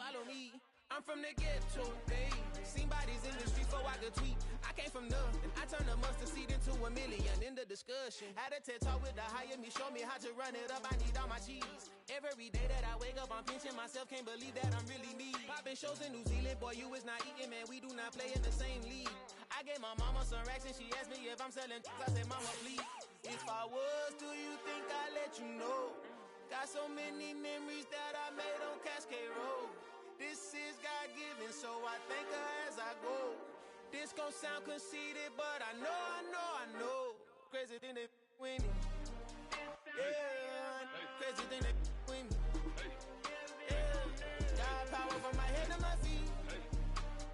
follow me. I'm from the ghetto, babe. Seen bodies in the street before I could tweet. I came from nothing. I turned a mustard seed into a million in the discussion. Had a TED talk with the higher me, show me how to run it up. I need all my cheese. Every day that I wake up, I'm pinching myself. Can't believe that I'm really me. Popping shows in New Zealand, boy, you is not eating, man. We do not play in the same league. I gave my mama some racks and she asked me if I'm selling. I said, mama, please. If I was, do you think I'd let you know? Got so many memories that I made on Cascade Road. This is God-given, so I thank her as I go. This gon' sound conceited, but I know. Crazy thing they with me. Yeah, crazy thing they with me. Yeah, got power from my head to my feet.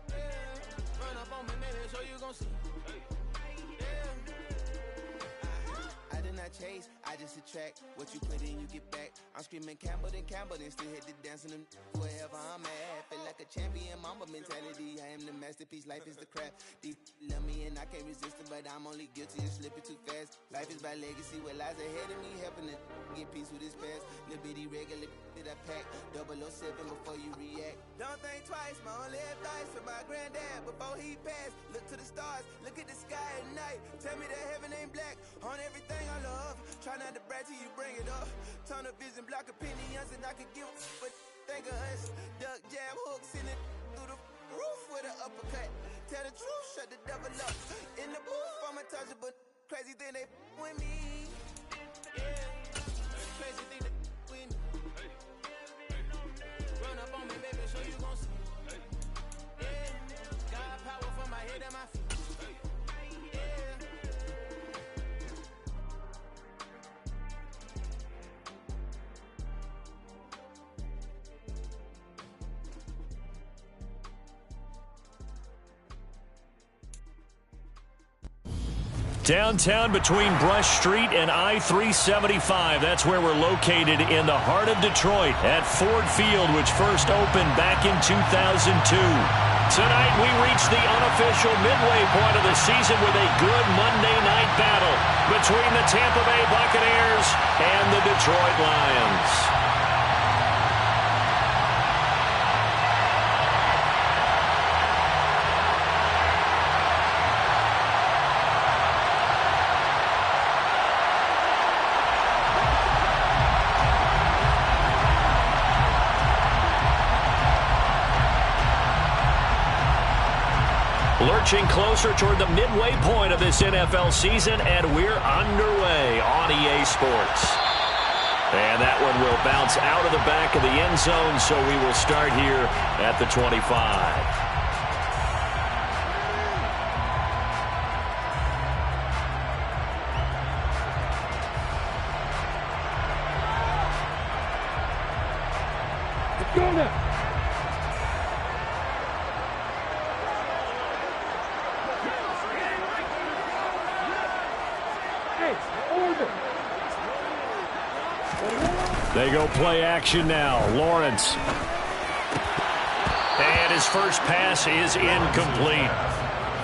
Yeah, run up on me, maybe so you gon' see. I did not chase, I just attract. What you put in, you get back. I'm screaming Campbell, then still hit the dance and them wherever I'm at. Feel like a champion, mama mentality. I am the masterpiece, life is the crap. Deep love me and I can't resist it, but I'm only guilty of slipping too fast. Life is by legacy, what lies ahead of me, helping to get peace with his past. Little bitty regular that I pack, 007 before you react. Don't think twice, my only advice for my granddad before he passed. Look to the stars, look at the sky at night. Tell me that heaven ain't black on everything I love. Try not to brag till you bring it up. Tunnel vision, block opinions, and I could give but think of us. Duck jab hooks in it through the roof with an uppercut. Tell the truth, shut the devil up. In the booth, I'm untouchable. Crazy thing they with me. Yeah, crazy thing they with me. Run up on me, baby, so you gon' see. Yeah, got power from my head and my feet. Downtown between Brush Street and I-375. That's where we're located in the heart of Detroit at Ford Field, which first opened back in 2002. Tonight we reach the unofficial midway point of the season with a good Monday night battle between the Tampa Bay Buccaneers and the Detroit Lions. Lurching closer toward the midway point of this NFL season, and we're underway on EA Sports. And that one will bounce out of the back of the end zone, so we will start here at the 25. They go play action now. Lawrence. And his first pass is incomplete.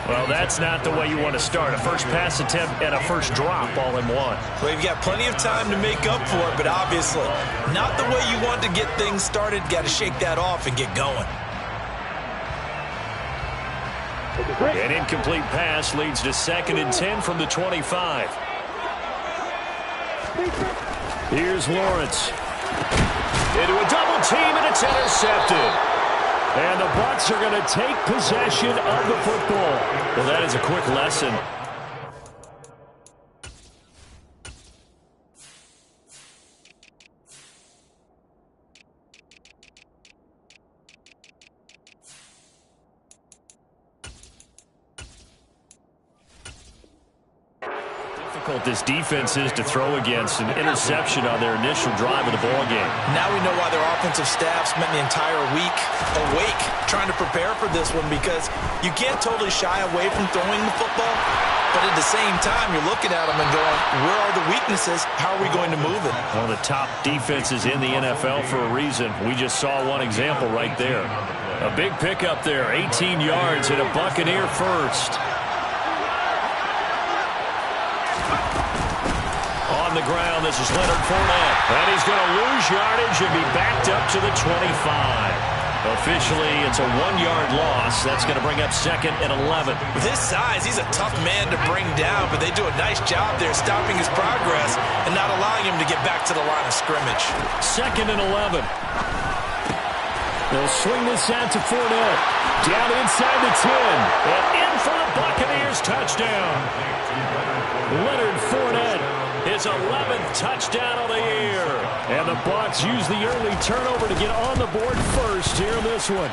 Well, that's not the way you want to start. A first pass attempt and a first drop all in one. Well, you've got plenty of time to make up for it, but obviously not the way you want to get things started. Got to shake that off and get going. An incomplete pass leads to 2nd and 10 from the 25. Here's Lawrence. Into a double team, and it's intercepted. And the Bucs are going to take possession of the football. Well, that is a quick lesson. This defense is to throw against an interception on their initial drive of the ball game. Now we know why their offensive staff spent the entire week awake trying to prepare for this one, because you can't totally shy away from throwing the football, but at the same time you're looking at them and going, where are the weaknesses? How are we going to move it? One of the top defenses in the NFL for a reason. We just saw one example right there. A big pickup there, 18 yards and a Buccaneer first. On the ground, this is Leonard Fournette. And he's going to lose yardage and be backed up to the 25. Officially, it's a 1-yard loss. That's going to bring up 2nd and 11. With his size, he's a tough man to bring down, but they do a nice job there stopping his progress and not allowing him to get back to the line of scrimmage. 2nd and 11. They'll swing this out to Fournette. Down inside the 10. And in for the Buccaneers touchdown. Leonard Fournette. His 11th touchdown of the year. And the Bucs use the early turnover to get on the board first here in this one.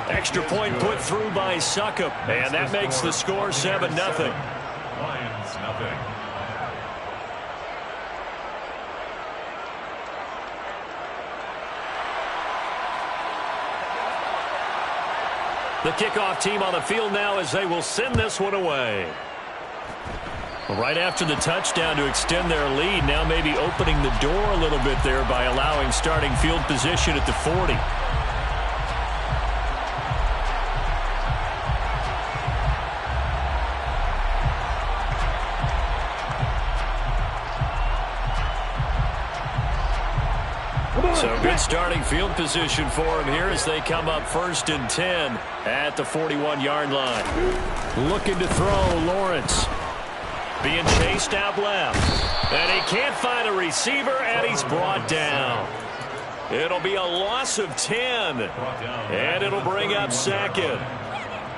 Extra point put through by Succop. And that makes the score 7-0. Lions, nothing. The kickoff team on the field now as they will send this one away. Right after the touchdown to extend their lead, now maybe opening the door a little bit there by allowing starting field position at the 40. So good starting field position for them here as they come up 1st and 10 at the 41-yard line. Looking to throw, Lawrence. Being chased out left. And he can't find a receiver, and he's brought down. It'll be a loss of 10. And it'll bring up 2nd.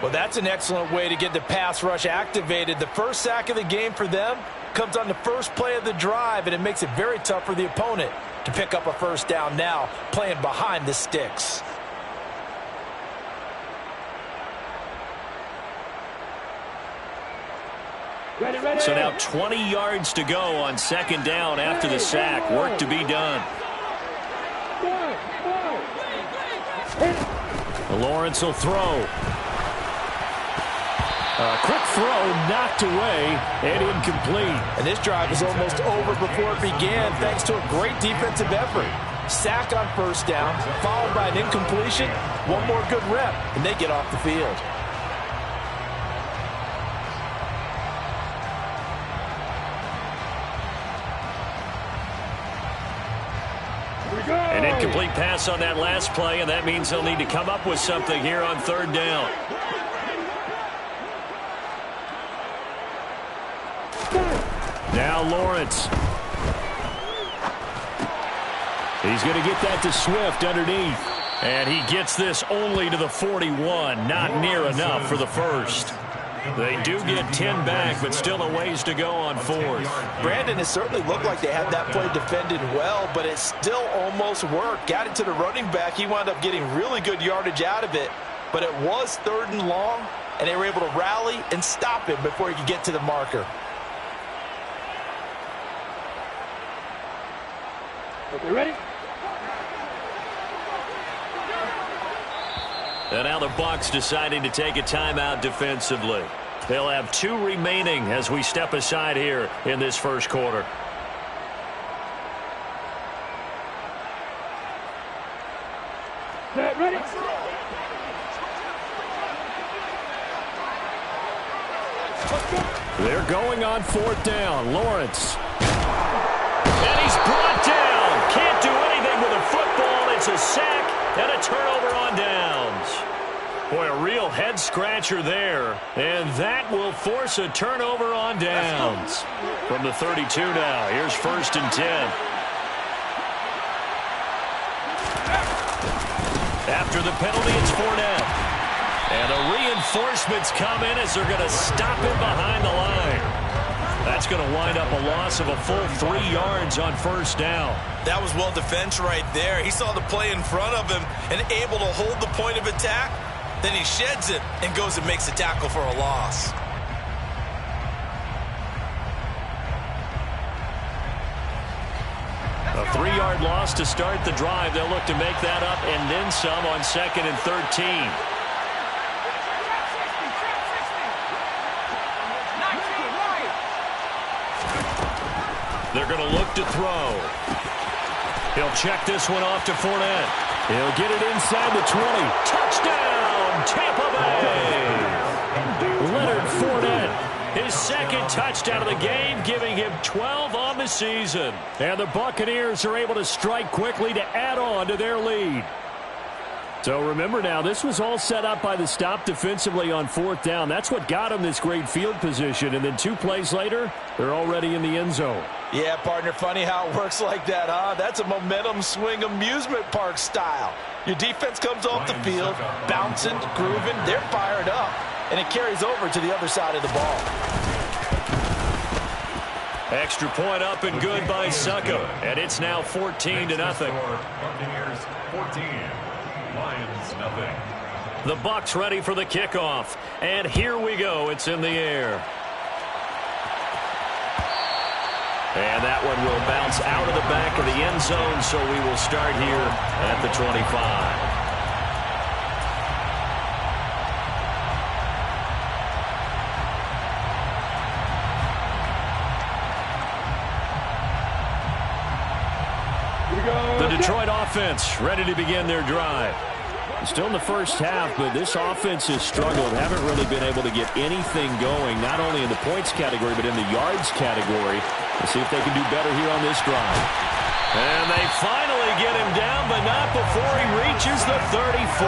Well, that's an excellent way to get the pass rush activated. The first sack of the game for them comes on the first play of the drive, and it makes it very tough for the opponent to pick up a first down now, playing behind the sticks. So now 20 yards to go on 2nd down after the sack. Work to be done. Lawrence will throw. A quick throw knocked away and incomplete. And this drive is almost over before it began thanks to a great defensive effort. Sack on 1st down, followed by an incompletion. One more good rep, and they get off the field. An incomplete pass on that last play, and that means they'll need to come up with something here on 3rd down. Now Lawrence. He's going to get that to Swift underneath. And he gets this only to the 41. Not near enough for the first. They do get 10 back, but still a ways to go on 4th. Brandon, it certainly looked like they had that play defended well, but it still almost worked. Got it to the running back. He wound up getting really good yardage out of it, but it was 3rd and long, and they were able to rally and stop him before he could get to the marker. Okay, ready? And now the Bucs deciding to take a timeout defensively. They'll have 2 remaining as we step aside here in this first quarter. Set, ready? They're going on 4th down. Lawrence. And he's brought down. Can't do anything with a football. It's a sack and a turnover on downs. Boy, a real head-scratcher there. And that will force a turnover on downs. From the 32 now, here's 1st and 10. After the penalty, it's Fournette. And the reinforcements come in as they're going to stop him behind the line. That's going to wind up a loss of a full 3 yards on 1st down. That was well defense right there. He saw the play in front of him and able to hold the point of attack. Then he sheds it and goes and makes a tackle for a loss. A 3-yard loss to start the drive. They'll look to make that up and then some on 2nd and 13. They're going to look to throw. He'll check this one off to Fournette. He'll get it inside the 20. Touchdown, Tampa Bay! Leonard Fournette, his 2nd touchdown of the game, giving him 12 on the season. And the Buccaneers are able to strike quickly to add on to their lead. So remember now, this was all set up by the stop defensively on 4th down. That's what got them this great field position. And then 2 plays later, they're already in the end zone. Yeah, partner, funny how it works like that, huh? That's a momentum swing amusement park style. Your defense comes off the field, bouncing, grooving, they're fired up, and it carries over to the other side of the ball. Extra point up and good by Succo, and it's now 14-0. Buccaneers 14, Lions nothing. The Bucs ready for the kickoff, and here we go. It's in the air. And that one will bounce out of the back of the end zone, so we will start here at the 25. The Detroit offense ready to begin their drive. Still in the first half, but this offense has struggled. Haven't really been able to get anything going, not only in the points category, but in the yards category. Let's see if they can do better here on this drive. And they finally get him down, but not before he reaches the 34.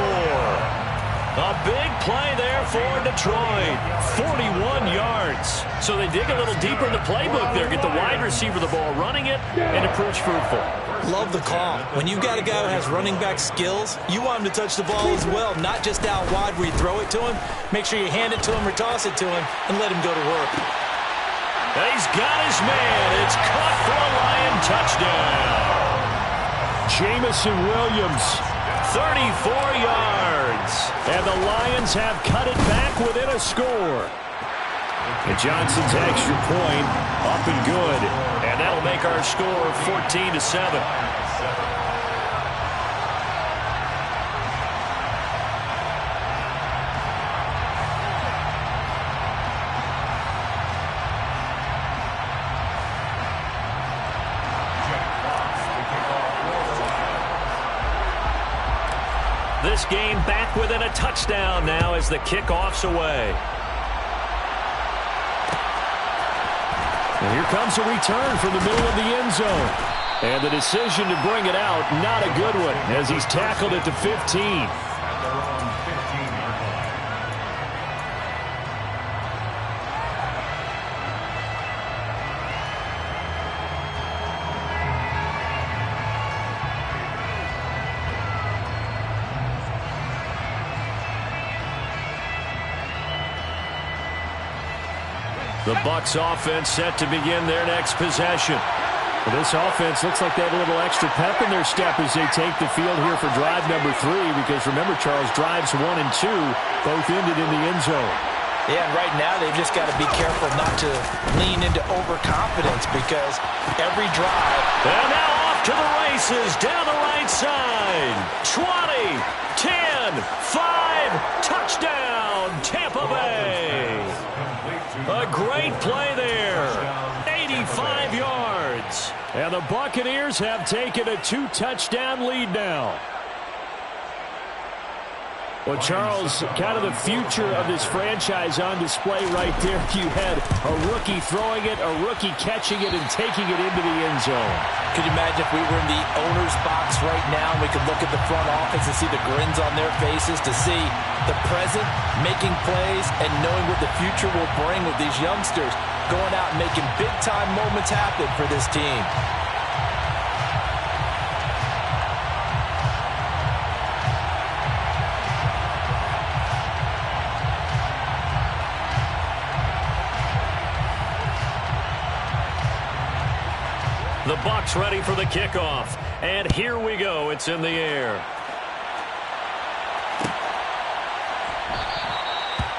A big play there for Detroit. 41 yards. So they dig a little deeper in the playbook there, get the wide receiver the ball, running it, and it proves fruitful. Love the call. When you've got a guy who has running back skills, you want him to touch the ball as well, not just out wide where you throw it to him. Make sure you hand it to him or toss it to him and let him go to work. He's got his man. It's caught for a Lion touchdown. Jamison Williams, 34 yards. And the Lions have cut it back within a score. And Johnson's extra point up and good. And that'll make our score 14-7. This game back within a touchdown now as the kickoff's away. And here comes a return from the middle of the end zone. And the decision to bring it out, not a good one, as he's tackled it to 15. The Bucs offense set to begin their next possession. Well, this offense looks like they have a little extra pep in their step as they take the field here for drive number 3, because remember, Charles, drives 1 and 2 both ended in the end zone. Yeah, and right now they've just got to be careful not to lean into overconfidence, because every drive... And now off to the races down the right side. 20, 10, 5, touchdown, Tampa Bay. A great play there. 85 yards. And the Buccaneers have taken a 2-touchdown lead now. Well, Charles, kind of the future of this franchise on display right there. You had a rookie throwing it, a rookie catching it, and taking it into the end zone. Could you imagine if we were in the owner's box right now and we could look at the front office and see the grins on their faces, to see the present making plays and knowing what the future will bring with these youngsters going out and making big-time moments happen for this team. The Bucs ready for the kickoff. And here we go. It's in the air.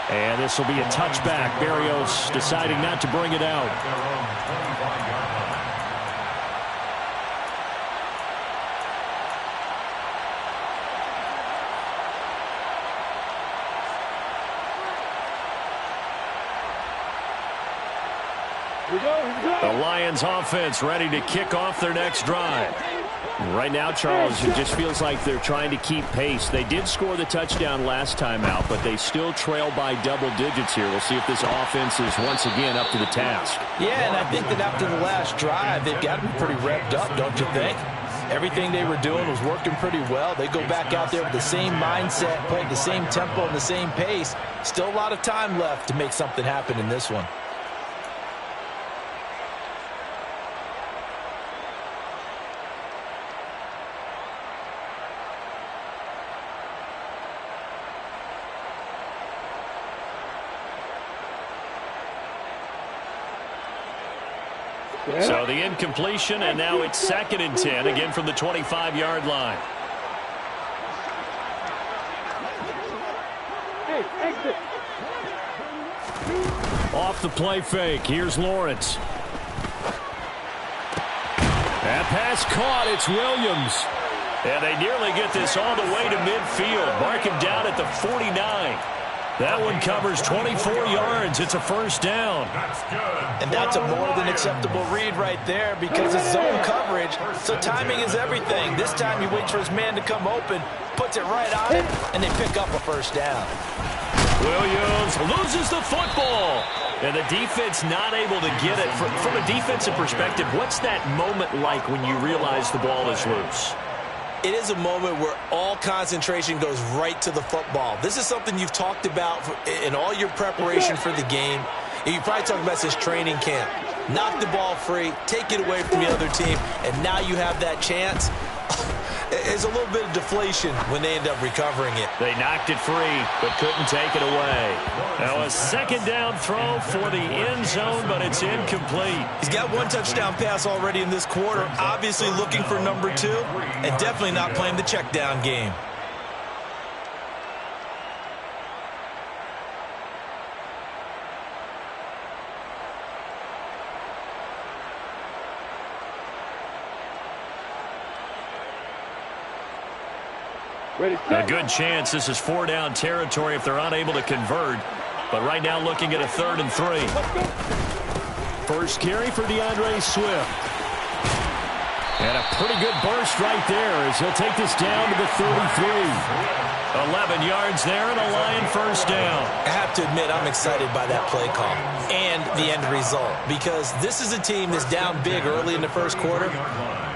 And this will be a touchback. Berrios deciding not to bring it out. The Lions offense ready to kick off their next drive. Right now, Charles, it just feels like they're trying to keep pace. They did score the touchdown last time out, but they still trail by double digits here. We'll see if this offense is once again up to the task. Yeah, and I think that after the last drive, they've got to be pretty revved up, don't you think? Everything they were doing was working pretty well. They go back out there with the same mindset, playing the same tempo and the same pace. Still a lot of time left to make something happen in this one. So the incompletion, and now it's 2nd and 10, again from the 25-yard line. Off the play fake, here's Lawrence. That pass caught, it's Williams. And they nearly get this all the way to midfield. Mark him down at the 49. That one covers 24 yards. It's a first down. And that's a more than acceptable read right there because it's zone coverage, so timing is everything. This time he waits for his man to come open, puts it right on it, and they pick up a first down. Williams loses the football. And the defense not able to get it. From a defensive perspective, what's that moment like when you realize the ball is loose? It is a moment where all concentration goes right to the football. This is something you've talked about in all your preparation for the game. And you probably talked about this training camp. Knock the ball free, take it away from the other team, and now you have that chance. It's a little bit of deflation when they end up recovering it. They knocked it free, but couldn't take it away. Now a 2nd down throw for the end zone, but it's incomplete. He's got 1 touchdown pass already in this quarter, obviously looking for number 2, and definitely not playing the check down game. A good chance this is 4-down territory if they're unable to convert. But right now looking at a 3rd and 3. First carry for DeAndre Swift. And a pretty good burst right there as he'll take this down to the 33. 11 yards there and a Lion first down. I have to admit, I'm excited by that play call and the end result because this is a team that's down big early in the first quarter,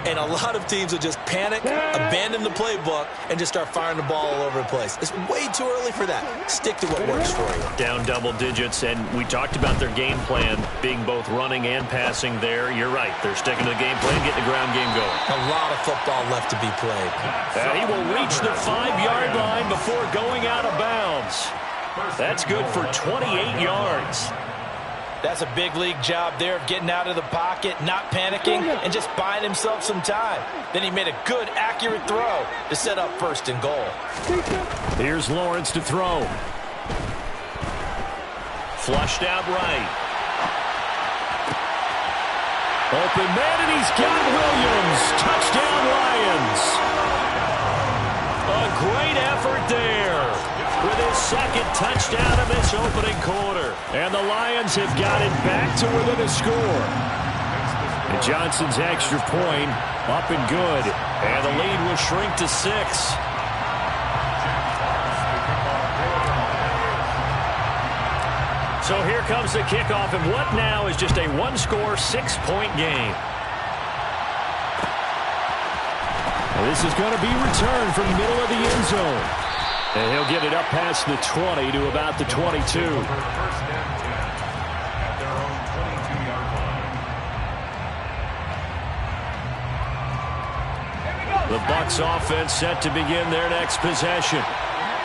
and a lot of teams will just panic, abandon the playbook, and just start firing the ball all over the place. It's way too early for that. Stick to what works for you. Down double digits, and we talked about their game plan being both running and passing there. You're right. They're sticking to the game plan, getting the ground game going. A lot of football left to be played. And he will reach the 5-yard line before going out of bounds. That's good for 28 yards. That's a big league job there of getting out of the pocket, not panicking, and just buying himself some time. Then he made a good, accurate throw to set up 1st and goal. Here's Lawrence to throw. Flushed out right. Open man, and he's got Williams. Touchdown, Lions. A great effort there with his 2nd touchdown of this opening quarter. And the Lions have got it back to within a score. And Johnson's extra point up and good. And the lead will shrink to 6. So here comes the kickoff, and what now is just a 1-score, 6-point game. This is going to be returned from the middle of the end zone. And he'll get it up past the 20 to about the 22. The Bucs offense set to begin their next possession.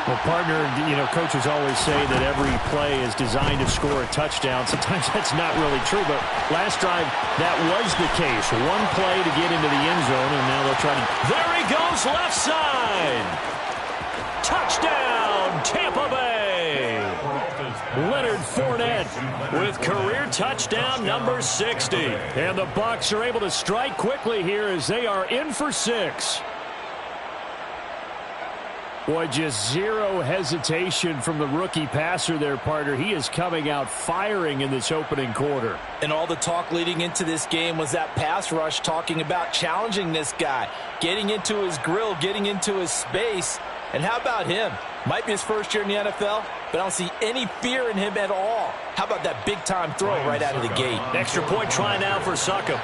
Well, partner, you know, coaches always say that every play is designed to score a touchdown. Sometimes that's not really true, but last drive, that was the case. One play to get into the end zone, and now they'll try to... There he goes, left side! Touchdown, Tampa Bay! Leonard Fournette with career touchdown number 60. And the Bucs are able to strike quickly here as they are in for 6. Boy, just zero hesitation from the rookie passer there, partner. He is coming out firing in this opening quarter. And all the talk leading into this game was that pass rush talking about challenging this guy, getting into his grill, getting into his space. And how about him? Might be his first year in the NFL, but I don't see any fear in him at all. How about that big-time throw right out of the gate? Extra point try now for Succop.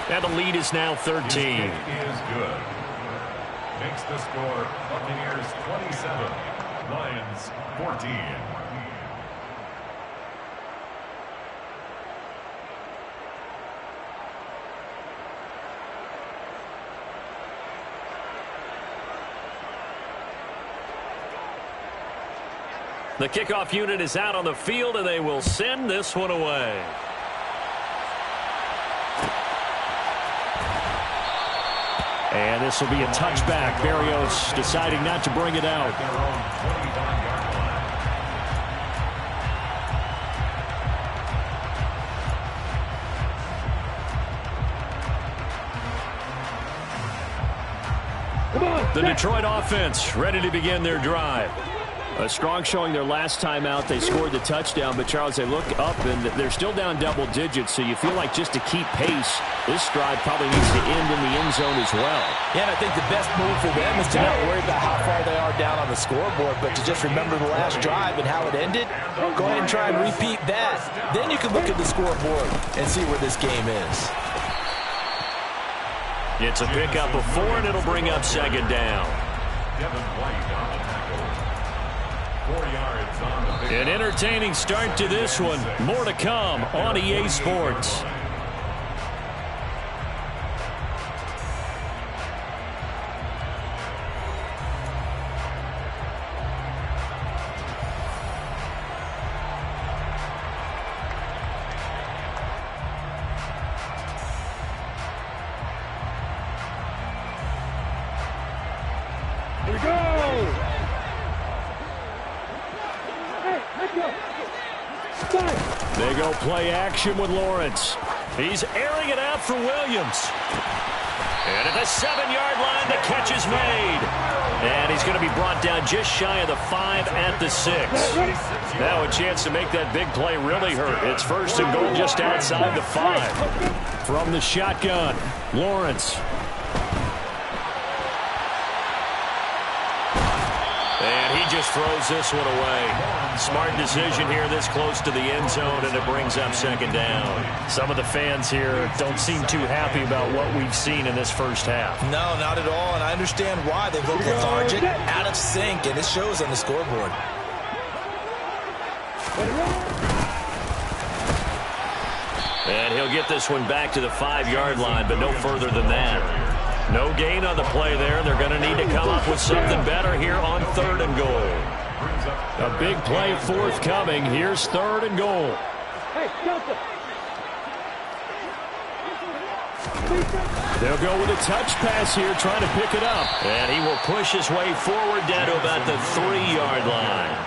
And the lead is now 13. His kick is good. Makes the score Buccaneers 27, Lions 14. The kickoff unit is out on the field, and they will send this one away. And this will be a touchback. Berrios deciding not to bring it out. The Detroit offense ready to begin their drive. A strong showing their last time out. They scored the touchdown, but Charles, they look up and they're still down double digits, so you feel like just to keep pace, this drive probably needs to end in the end zone as well. Yeah, and I think the best move for them is to not worry about how far they are down on the scoreboard, but to just remember the last drive and how it ended. Go ahead and try and repeat that. Then you can look at the scoreboard and see where this game is. It's a pickup of 4, and it'll bring up second down. An entertaining start to this one. More to come on EA Sports. Here we go! They go play action with Lawrence. He's airing it out for Williams. And at the 7-yard line, the catch is made. And he's going to be brought down just shy of the 5 at the 6. Now a chance to make that big play really hurt. It's first and goal just outside the 5. From the shotgun, Lawrence. And he just throws this one away. Smart decision here this close to the end zone, and it brings up second down. Some of the fans here don't seem too happy about what we've seen in this first half. No, not at all, and I understand why. They look lethargic, out of sync, and it shows on the scoreboard. And he'll get this one back to the 5-yard line, but no further than that. No gain on the play there. They're going to need to come up with something better here on 3rd and goal. A big play forthcoming. Here's 3rd and goal. They'll go with a touch pass here, trying to pick it up. And he will push his way forward down to about the 3-yard line.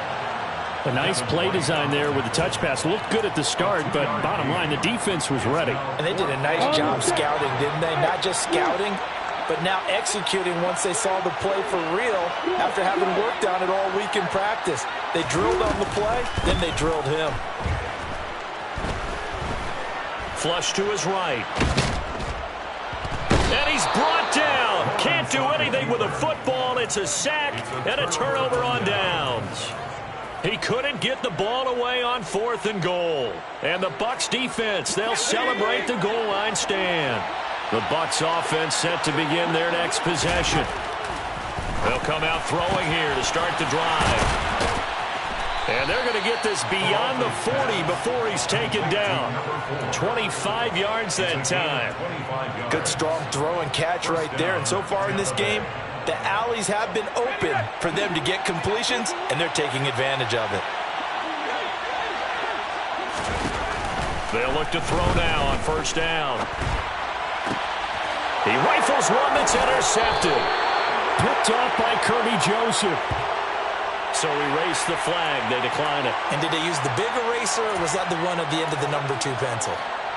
A nice play design there with the touch pass. Looked good at the start, but bottom line, the defense was ready. And they did a nice job scouting, didn't they? Not just scouting, but now executing once they saw the play for real after having worked on it all week in practice. They drilled on the play, then they drilled him. Flush to his right. And he's brought down. Can't do anything with a football. It's a sack and a turnover on downs. He couldn't get the ball away on 4th and goal. And the Bucs defense, they'll celebrate the goal line stand. The Bucs offense set to begin their next possession. They'll come out throwing here to start the drive. And they're going to get this beyond the 40 before he's taken down. 25 yards that time. Good strong throw and catch right there. And so far in this game, the alleys have been open for them to get completions, and they're taking advantage of it. They'll look to throw now on 1st down. He rifles one that's intercepted. Picked off by Kirby Joseph. So erase the flag. They decline it. And did they use the big eraser, or was that the one at the end of the number 2 pencil?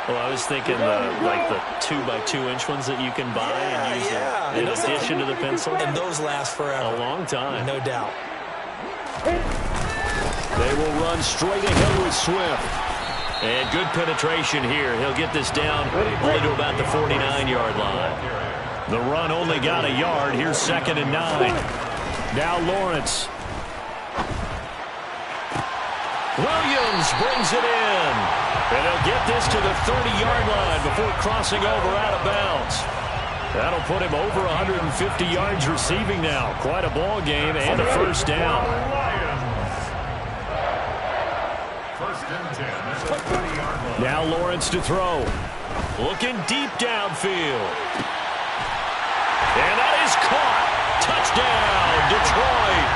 Well, I was thinking like the 2x2-inch ones that you can buy and use in addition to the pencil. And those last forever. A long time. No doubt. They will run straight ahead with Swift. And good penetration here. He'll get this down only to about the 49-yard line. The run only got a yard. Here's 2nd and 9. Now Lawrence. Williams brings it in. And they'll get this to the 30-yard line before crossing over out of bounds. That'll put him over 150 yards receiving now. Quite a ball game and a first down. First and 10 at the 30-yard line. Now Lawrence to throw. Looking deep downfield. And that is caught. Touchdown, Detroit.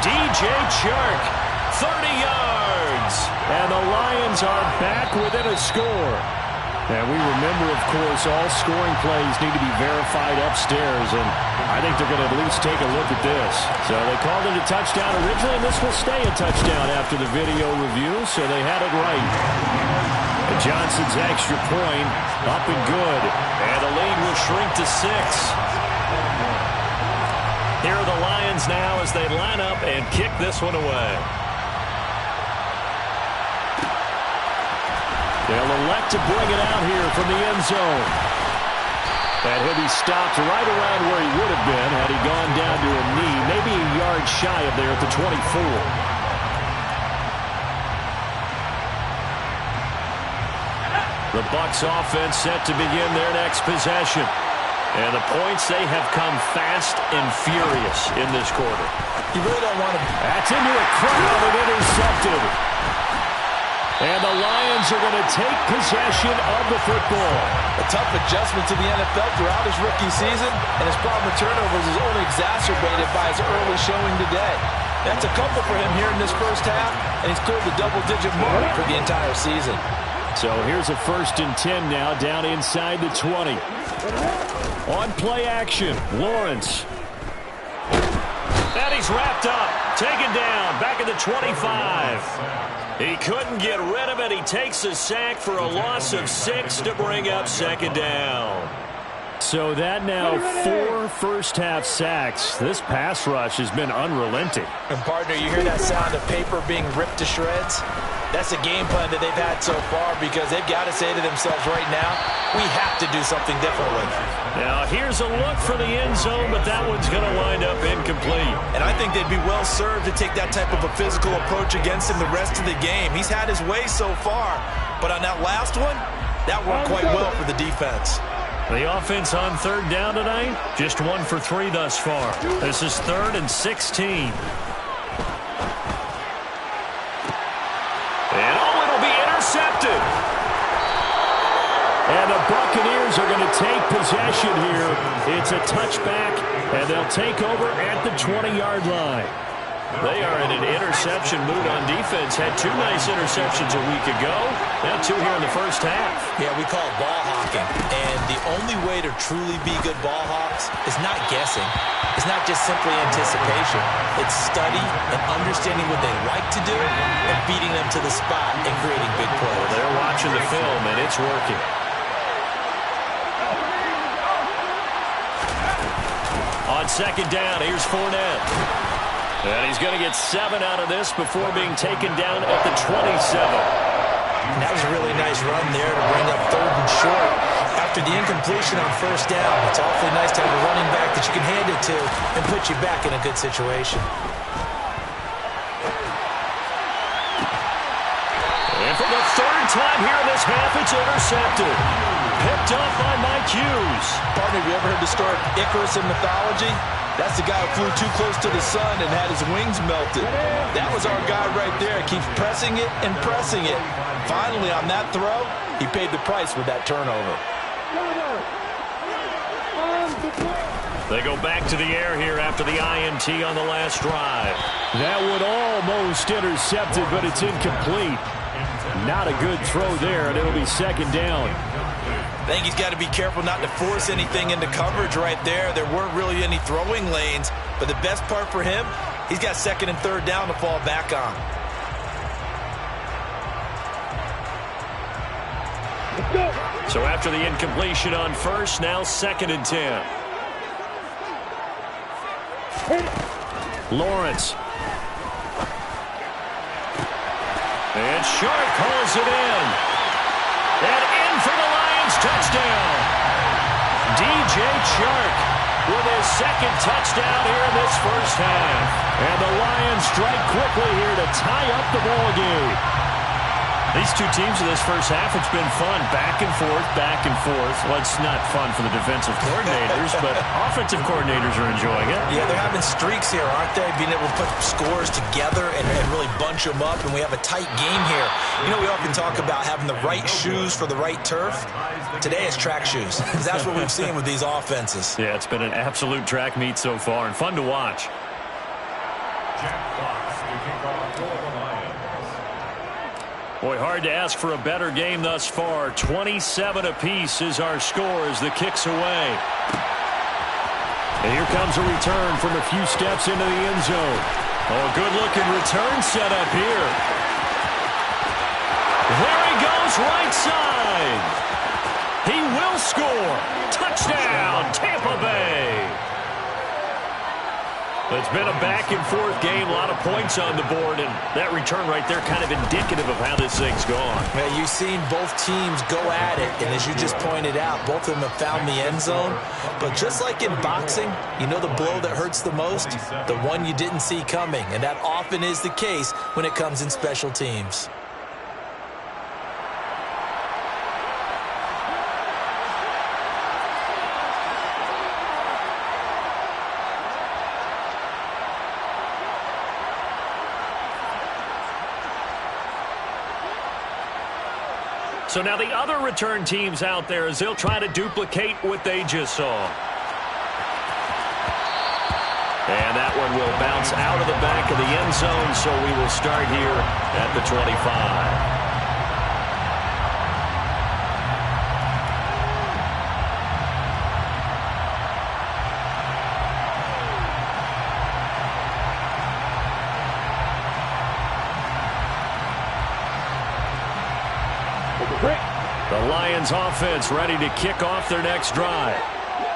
DJ Chark, 30 yards. And the Lions are back within a score. And we remember, of course, all scoring plays need to be verified upstairs, and I think they're going to at least take a look at this. So they called it a touchdown originally, and this will stay a touchdown after the video review, so they had it right. And Johnson's extra point up and good, and the lead will shrink to 6. Here are the Lions now as they line up and kick this one away. They'll elect to bring it out here from the end zone. And he'll be stopped right around where he would have been had he gone down to a knee, maybe a yard shy of there at the 24. The Bucs offense set to begin their next possession. And the points, they have come fast and furious in this quarter. You really don't want to. That's into a crowd and intercepted. And the Lions are going to take possession of the football. A tough adjustment to the NFL throughout his rookie season, and his problem with turnovers is only exacerbated by his early showing today. That's a couple for him here in this first half, and he's cleared the double-digit mark for the entire season. So here's a 1st and 10 now, down inside the 20. On play action, Lawrence. And he's wrapped up, taken down, back at the 25. He couldn't get rid of it. He takes a sack for a loss of 6 to bring up 2nd down. So that now 4 first-half sacks. This pass rush has been unrelenting. And, partner, you hear that sound of paper being ripped to shreds? That's a game plan that they've had so far because they've got to say to themselves right now, we have to do something differently. Now, here's a look for the end zone, but that one's going to wind up incomplete. And I think they'd be well served to take that type of a physical approach against him the rest of the game. He's had his way so far, but on that last one, that worked quite well for the defense. The offense on 3rd down tonight, just 1 for 3 thus far. This is 3rd and 16. And it'll be intercepted. And the Buccaneers are going to take possession here. It's a touchback, and they'll take over at the 20-yard line. They are in an interception mood on defense. Had 2 nice interceptions a week ago. Now 2 here in the first half. Yeah, we call it ball hawking. And the only way to truly be good ball hawks is not guessing. It's not just simply anticipation. It's study and understanding what they like to do and beating them to the spot and creating big plays. They're watching the film, and it's working. On 2nd down, here's Fournette. And he's going to get 7 out of this before being taken down at the 27. That was a really nice run there to bring up 3rd and short. After the incompletion on 1st down, it's awfully nice to have a running back that you can hand it to and put you back in a good situation. And for the 3rd time here in this half, it's intercepted. Picked up by Mike Hughes. Partner, have you ever heard the story of Icarus in mythology? That's the guy who flew too close to the sun and had his wings melted. That was our guy right there. Keeps pressing it and pressing it. Finally, on that throw, he paid the price with that turnover. They go back to the air here after the INT on the last drive. That would almost intercept it, but it's incomplete. Not a good throw there, and it'll be 2nd down. I think he's got to be careful not to force anything into coverage right there. There weren't really any throwing lanes, but the best part for him, he's got 2nd and 3rd down to fall back on. So after the incompletion on 1st, now 2nd and 10. Lawrence. And Sharp calls it in. And in for the Lions touchdown. DJ Chark. with his second touchdown here in this first half. And the Lions strike quickly here to tie up the ball game. These two teams in this first half, it's been fun. Back and forth, back and forth. Well, it's not fun for the defensive coordinators, but offensive coordinators are enjoying it. Yeah, they're having streaks here, aren't they? Being able to put scores together and really bunch them up, and we have a tight game here. You know, we often talk about having the right shoes for the right turf. Today it's track shoes, because that's what we've seen with these offenses. Yeah, it's been an absolute track meet so far, and fun to watch. Jack Fox to kick off for the Lions. Boy, hard to ask for a better game thus far. 27 apiece is our score as the kick's away. And here comes a return from a few steps into the end zone. Oh, good-looking return set up here. There he goes, right side. He will score. Touchdown, Tampa Bay. It's been a back-and-forth game, a lot of points on the board, and that return right there kind of indicative of how this thing's gone. Man, you've seen both teams go at it, and as you just pointed out, both of them have found the end zone. But just like in boxing, you know the blow that hurts the most? The one you didn't see coming, and that often is the case when it comes in special teams. So now the other return teams out there as they'll try to duplicate what they just saw. And that one will bounce out of the back of the end zone, so we will start here at the 25. The Lions offense ready to kick off their next drive.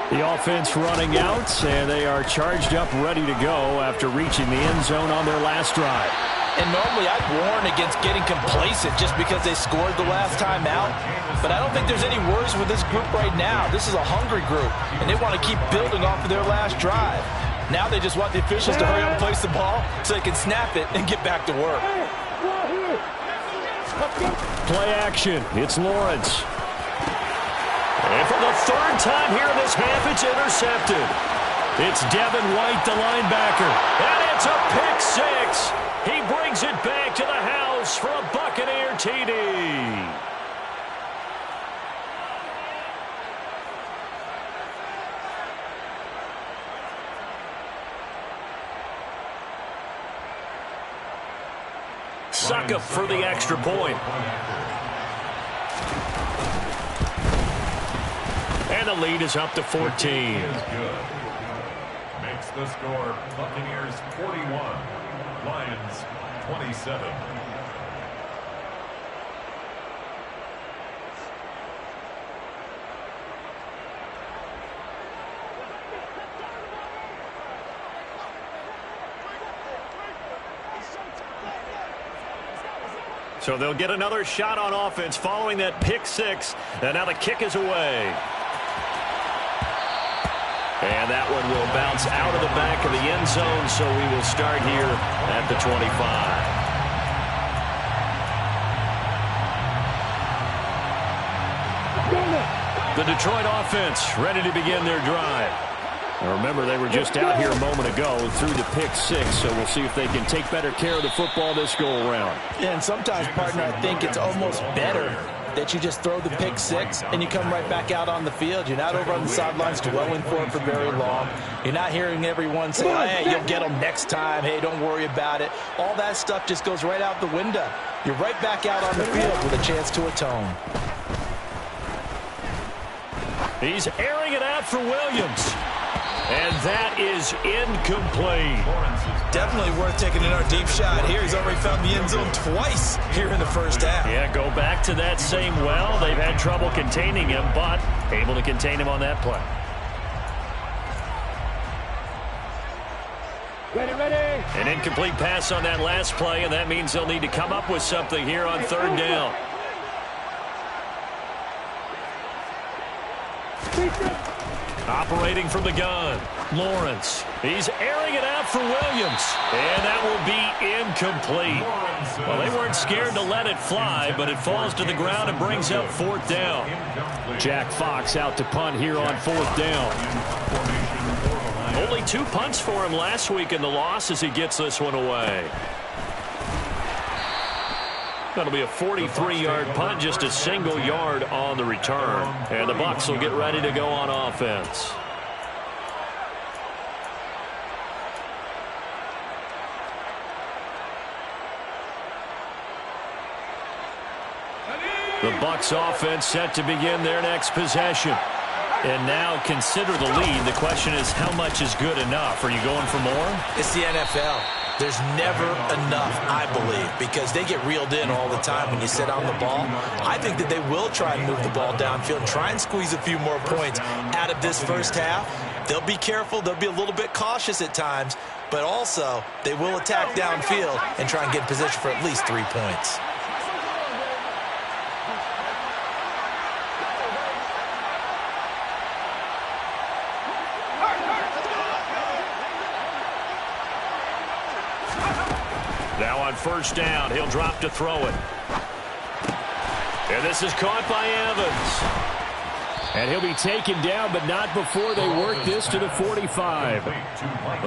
The offense running out, and they are charged up, ready to go after reaching the end zone on their last drive. And normally I'd warn against getting complacent just because they scored the last time out. But I don't think there's any worries with this group right now. This is a hungry group, and they want to keep building off of their last drive. Now they just want the officials to hurry up and place the ball so they can snap it and get back to work. Play action. It's Lawrence. And for the third time here in this half, it's intercepted. It's Devin White, the linebacker. And it's a pick six. He brings it back to the house for a Buccaneer TD. Suck up for the extra point. And the lead is up to 14. Makes the score Buccaneers 41, Lions 27. So they'll get another shot on offense following that pick six. And now the kick is away. And that one will bounce out of the back of the end zone, so we will start here at the 25. The Detroit offense ready to begin their drive. Now remember, they were just out here a moment ago through the pick six, so we'll see if they can take better care of the football this go-around. And sometimes, partner, I think it's almost better that you just throw the pick six and you come right back out on the field. You're not over on the sidelines dwelling for it for very long. You're not hearing everyone say, oh, hey, you'll get them next time. Hey, don't worry about it. All that stuff just goes right out the window. You're right back out on the field with a chance to atone. He's airing it out for Williams. And that is incomplete. Definitely worth taking another deep shot here. He's already found the end zone twice here in the first half. Yeah, go back to that same well. They've had trouble containing him, but able to contain him on that play. Ready. An incomplete pass on that last play, and that means they'll need to come up with something here on third down. Operating from the gun, Lawrence. He's airing it out for Williams. And that will be incomplete. Well, they weren't scared to let it fly, but it falls to the ground and brings up 4th down. Jack Fox out to punt here on 4th down. Only 2 punts for him last week in the loss as he gets this one away. That'll be a 43-yard punt, just a single yard on the return. And the Bucs will get ready to go on offense. The Bucs offense set to begin their next possession. And now consider the lead. The question is, how much is good enough? Are you going for more? It's the NFL. There's never enough, I believe, because they get reeled in all the time when you sit on the ball. I think that they will try and move the ball downfield and try and squeeze a few more points out of this first half. They'll be careful. They'll be a little bit cautious at times, but also they will attack downfield and try and get in position for at least 3 points. Now on 1st down, he'll drop to throw it. And this is caught by Evans. And he'll be taken down, but not before they work this to the 45. The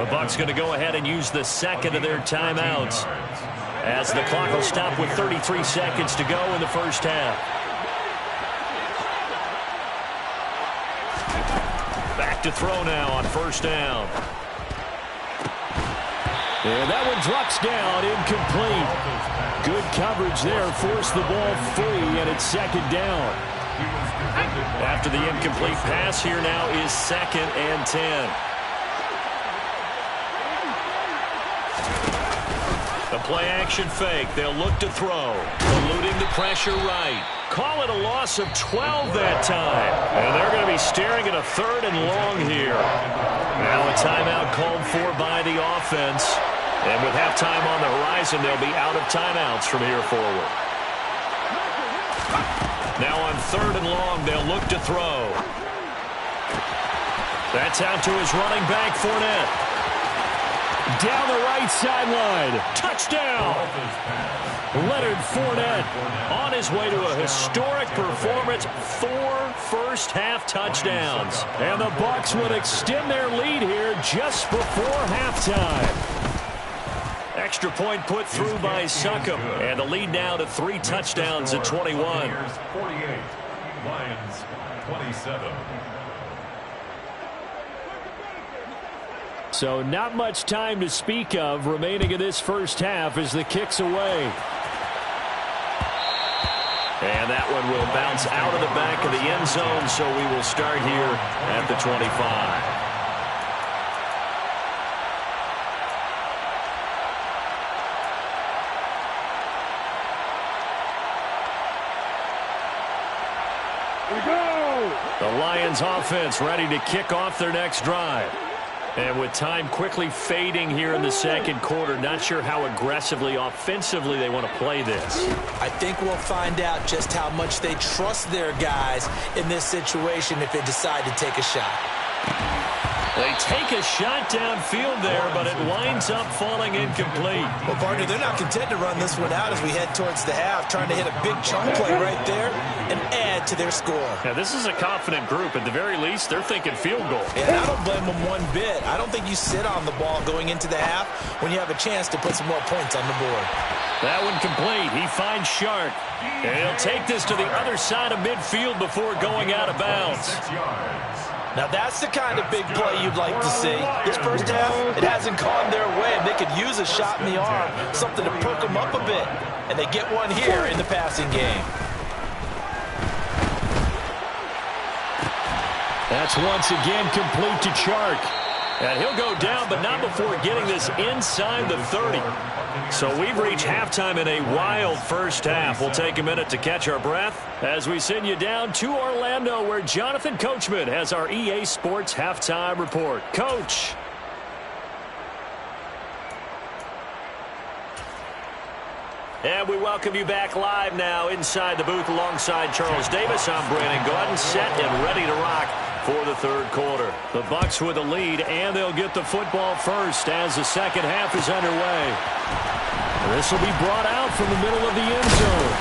Bucs going to go ahead and use the second of their timeouts, as the clock will stop with 33 seconds to go in the first half. Back to throw now on 1st down. And that one drops down, incomplete. Good coverage there, forced the ball free, and it's 2nd down. After the incomplete pass, here now is 2nd and 10. The play-action fake. They'll look to throw. Eluding the pressure right. Call it a loss of 12 that time. And they're going to be staring at a 3rd and long here. Now a timeout called for by the offense. And with halftime on the horizon, they'll be out of timeouts from here forward. Now on 3rd and long, they'll look to throw. That's out to his running back, Fournette. Down the right sideline. Touchdown! Leonard Fournette on his way to a historic performance. 4 first-half touchdowns. And the Bucs would extend their lead here just before halftime. Extra point put through by Succop. And the lead now to 3 touchdowns at 21. 48, Lions 27. So not much time to speak of remaining in this first half as the kick's away. And that one will bounce out of the back of the end zone, so we will start here at the 25. The Lions offense ready to kick off their next drive. And with time quickly fading here in the 2nd quarter, not sure how aggressively, offensively they want to play this. I think we'll find out just how much they trust their guys in this situation if they decide to take a shot. They take a shot downfield there, but it winds up falling incomplete. Well, partner, they're not content to run this one out as we head towards the half, trying to hit a big chunk play right there and add to their score. Now, this is a confident group. At the very least, they're thinking field goal. And I don't blame them one bit. I don't think you sit on the ball going into the half when you have a chance to put some more points on the board. That one complete. He finds Shark. And he'll take this to the other side of midfield before going out of bounds. Now that's the kind of big play you'd like to see. This first half, it hasn't gone their way, and they could use a shot in the arm, something to perk them up a bit. And they get one here in the passing game. That's once again complete to Chark. And he'll go down, but not before getting this inside the 30. So we've reached halftime in a wild first half. We'll take a minute to catch our breath as we send you down to Orlando, where Jonathan Coachman has our EA Sports Halftime Report. Coach. And we welcome you back live now inside the booth alongside Charles Davis. I'm Brandon Gaudin, set and ready to rock for the third quarter. The Bucs with the lead, and they'll get the football first as the second half is underway. This will be brought out from the middle of the end zone.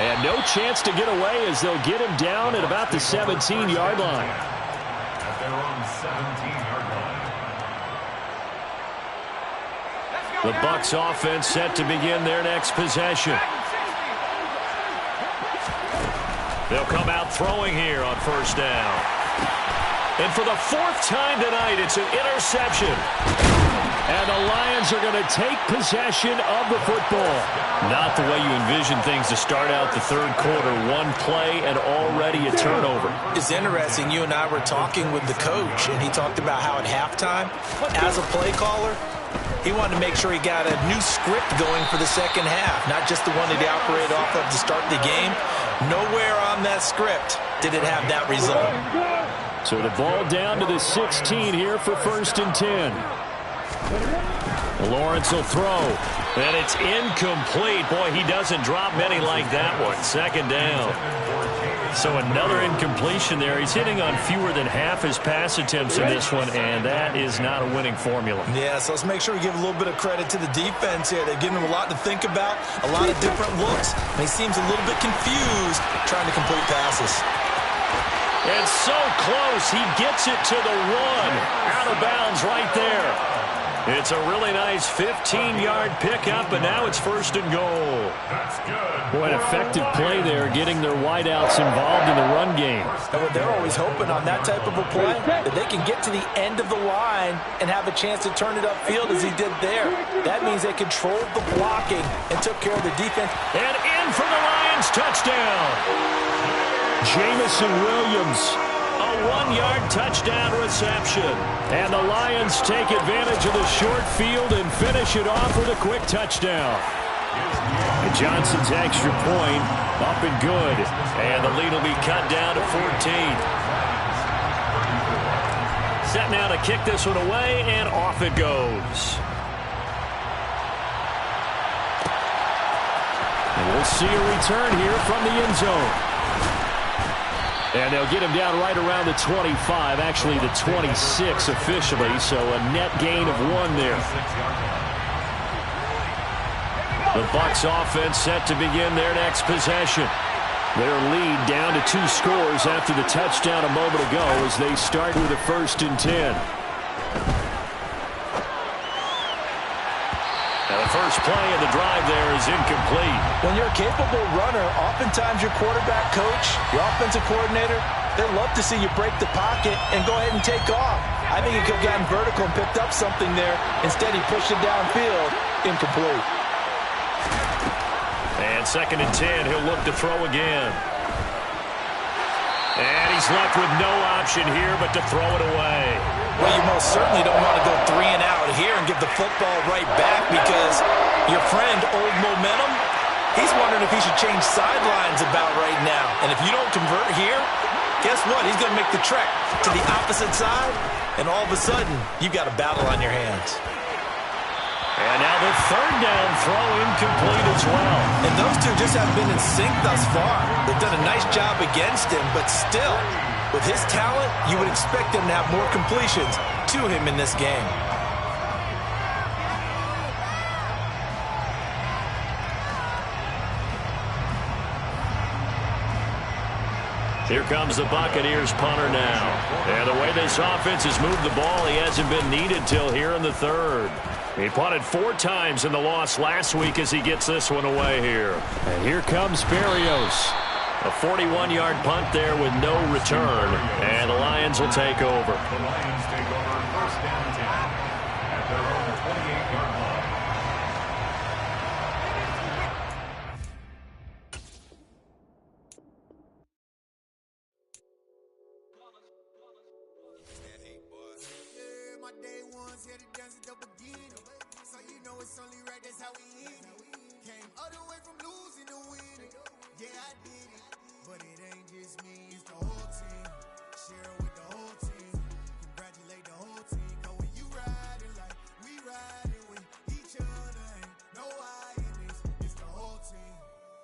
And no chance to get away as they'll get him down at about the 17-yard line. At their own 17-yard line. The Bucs offense set to begin their next possession. They'll come out throwing here on first down. And for the fourth time tonight, it's an interception. And the Lions are going to take possession of the football. Not the way you envision things to start out the third quarter. One play and already a turnover. It's interesting. You and I were talking with the coach, and he talked about how at halftime, as a play caller, he wanted to make sure he got a new script going for the second half, not just the one that he operated off of to start the game. Nowhere on that script did it have that result. So the ball down to the 16 here for 1st and 10. Lawrence will throw, and it's incomplete. Boy, he doesn't drop many like that one. Second down. So another incompletion there. He's hitting on fewer than half his pass attempts in this one, and that is not a winning formula. Yeah, so let's make sure we give a little bit of credit to the defense here. They're giving him a lot to think about, a lot of different looks, and he seems a little bit confused trying to complete passes. And so close, he gets it to the 1. Out of bounds right there. It's a really nice 15-yard pickup, and now it's 1st and goal. That's good. Boy, an effective play there, getting their wideouts involved in the run game. And what they're always hoping on that type of a play, that they can get to the end of the line and have a chance to turn it upfield as he did there. That means they controlled the blocking and took care of the defense. And in for the Lions, touchdown. Jamison Williams. A 1-yard touchdown reception. And the Lions take advantage of the short field and finish it off with a quick touchdown. And Johnson's extra point up and good. And the lead will be cut down to 14. Set now to kick this one away, and off it goes. And we'll see a return here from the end zone. And they'll get him down right around the 25, actually the 26 officially, so a net gain of 1 there. The Bucs offense set to begin their next possession. Their lead down to 2 scores after the touchdown a moment ago as they start with a 1st and 10. Now the first play of the drive there is incomplete. When you're a capable runner, oftentimes your quarterback coach, your offensive coordinator, they love to see you break the pocket and go ahead and take off. I think he could have gotten vertical and picked up something there. Instead, he pushed it downfield. Incomplete. And 2nd and 10, he'll look to throw again. And he's left with no option here but to throw it away. Well, you most certainly don't want to go 3 and out here and give the football right back because your friend, Old Momentum, he's wondering if he should change sidelines about right now. And if you don't convert here, guess what? He's going to make the trek to the opposite side, and all of a sudden, you've got a battle on your hands. And now the 3rd down throw incomplete as well. And those two just haven't been in sync thus far. They've done a nice job against him, but still, with his talent, you would expect him to have more completions to him in this game. Here comes the Buccaneers punter now. And the way this offense has moved the ball, he hasn't been needed till here in the 3rd. He punted 4 times in the loss last week as he gets this one away here. And here comes Berrios. A 41-yard punt there with no return, and the Lions will take over. The Lions take over 1st and 10 at their own 28-yard line. My day ones here to dance at the beginning. So you know it's only right, that's how we end it. Came all the way from losing to winning. Yeah, I did it. But it ain't just me, it's the whole team. Share it with the whole team. Congratulate the whole team. Cause when you riding like we riding with each other, ain't no hiding this. It's the whole team.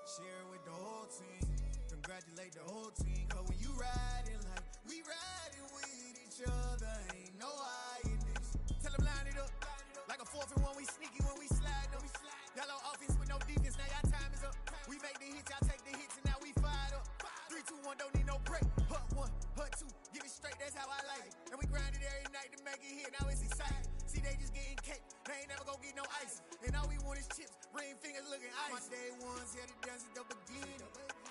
Share it with the whole team. Congratulate the whole team. Cause when you riding like we riding with no ice. And all we want is chips, ring fingers looking ice. My day ones here to dance it up again.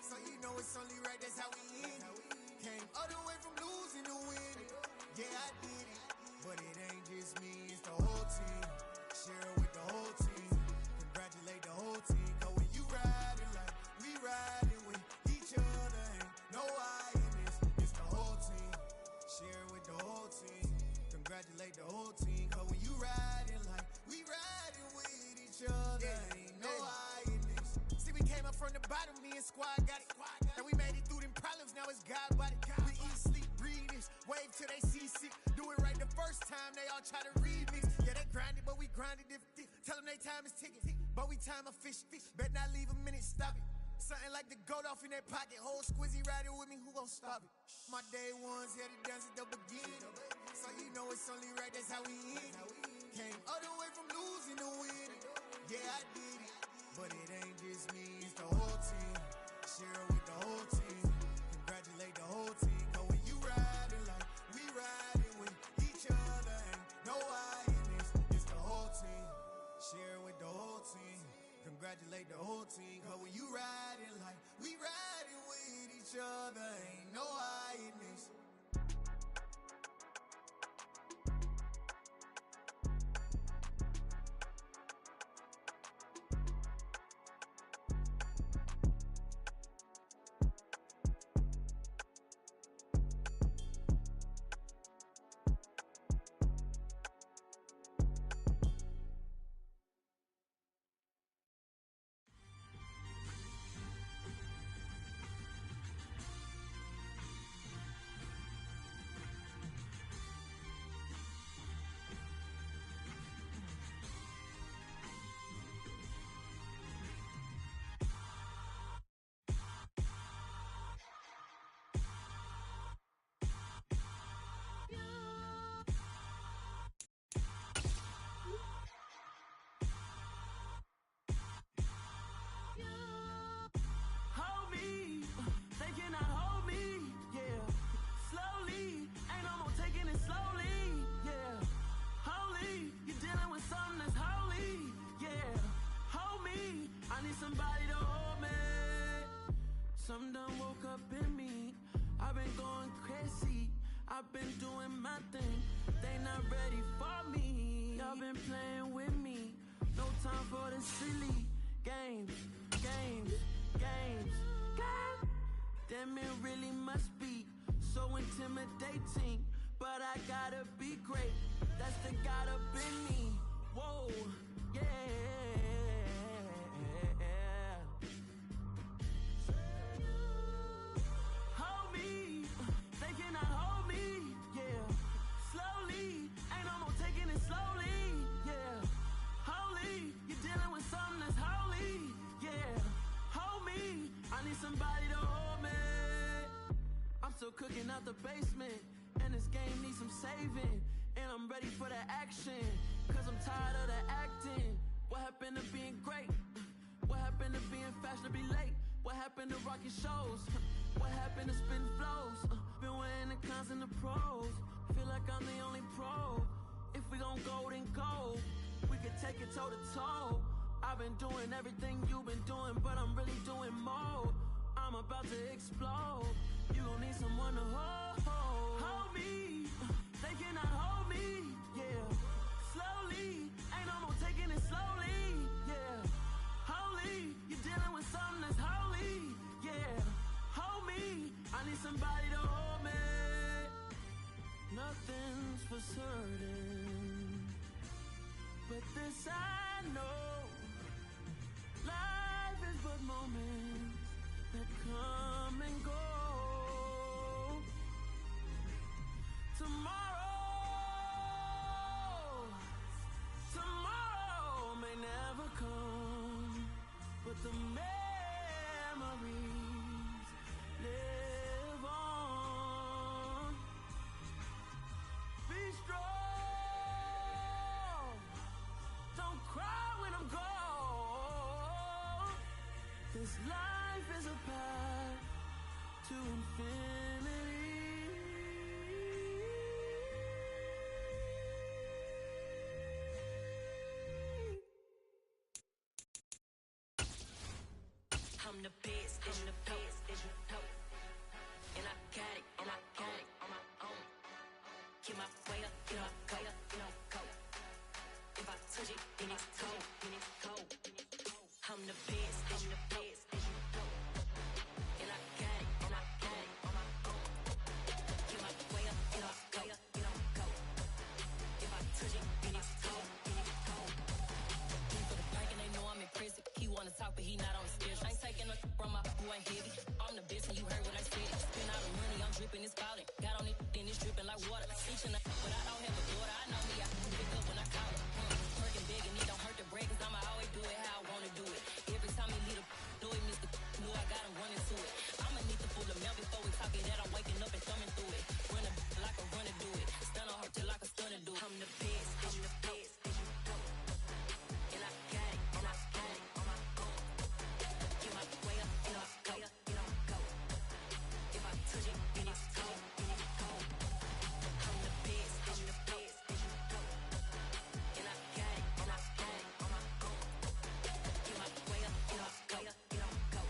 So you know it's only right, that's how we end it. Came all the way from losing to winning. Yeah, I did it. But it ain't just me, it's the whole team. Share it with the whole team. Congratulate the whole team. Cause when you riding like we riding with each other, ain't no I in this. It's the whole team. Share it with the whole team. Congratulate the whole team. Cause when you riding like we riding with each other, ain't no I in this. See, we came up from the bottom, me and squad got it. And we made it through them problems, now it's God body. We eat, sleep, breathe this. Wave till they seasick. Do it right the first time, they all try to remix. Yeah, they grinded, but we grinded if tell them they time is ticking. But we time a fish. Bet not leave a minute, stop it. Something like the goat off in their pocket. Whole squizzy riding with me, who gon' stop it? My day ones here to dance it up again. So you know it's only right, that's how we end it. Came all the way from losing to winning. Yeah, I did it. But it ain't just me, it's the whole team. Share it with the whole team. Congratulate the whole team. Cause when you riding like we riding with each other, ain't no I in this. It's the whole team. Share it with the whole team. Congratulate the whole team. Cause when you riding like we riding with each other, ain't no I in this. Some done woke up in me. I've been going crazy. I've been doing my thing. They not ready for me. Y'all been playing with me. No time for the silly games. Damn, it really must be so intimidating. But I gotta be great. That's the God up in me. Whoa, yeah. Somebody to hold me. I'm still cooking out the basement, and this game needs some saving. And I'm ready for the action, cause I'm tired of the acting. What happened to being great? What happened to being fashionably late? What happened to rocking shows? What happened to spitting flows? Been wearing the cons and the pros. Feel like I'm the only pro. If we gon' go, then go. We could take it toe to toe. I've been doing everything you've been doing, but I'm really doing more. I'm about to explode. You gon' need someone to hold me. They cannot hold me, yeah. Slowly, ain't no more taking it slowly, yeah. Holy, you're dealing with something that's holy, yeah. Hold me, I need somebody to hold me. Nothing's for certain, but this I know. Life is but moments that come and go. Tomorrow may never come, but the memories live on. Be strong, don't cry when I'm gone. This life is a path to infinity. the best, and I got it, and I got it on my own. Get my way up, get my go, go. If I touch it, then it's cold, I'm the best, and I got it, and I got it on my own. Get my way up, get my go. If I touch it, then it's cold, He for the bank and they know I'm in prison. He wanna talk, but he not on the schedule. I ain't taking no from my who ain't heavy. I'm the best, and you heard what I said. Spend all the money, I'm dripping, it's falling. Got on it, then it's dripping like water. Speeching, but I don't have a daughter. I know me, I can pick up when I call her. Working big and it don't hurt the break, cause I'ma always do it how I wanna do it. Every time he lead a do it, Mr. Knew I got him running to it. I'ma need to pull the mail before we talk it that I'm waking up and thumbing through it. Run a like a runner do it. Stun on her till like a stunner do it. I'm the best, and I got it, and I got it on my own. Get my way up, and I go. If I touch it, then it's cold, I'm the best, and I got it, and I got it on my own. Get my way up, and I go.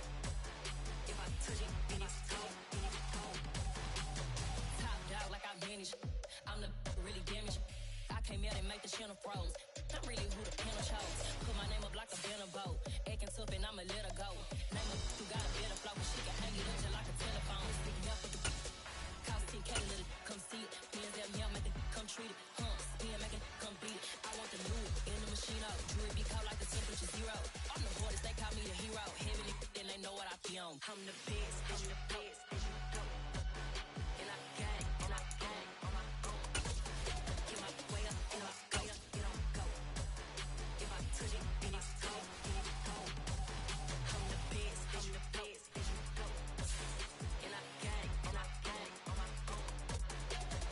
If I touch it, then it's cold, Top dog like I manage. I'm the really damaged. I came out and make the channel froze. I'm really who the panel chose. Put my name up like a banner boat. Acting tough and I'ma let her go. Name her who got a better flow, but she can hang it up just like a telephone. Sticking up with the cost 10K, let it come see it. Me and them, yeah, make it come treat it. Spin, make it come beat it. I want the new in the machine out. Jewelry be cold like the temperature 0. I'm the hardest, they call me the hero. Heavily, then they know what I be on. I'm the best, and I got it, and I got it on my own. Get my way up, and I go. If I touch it, then it's cold, I'm the best, and I got it, and I got it on my own.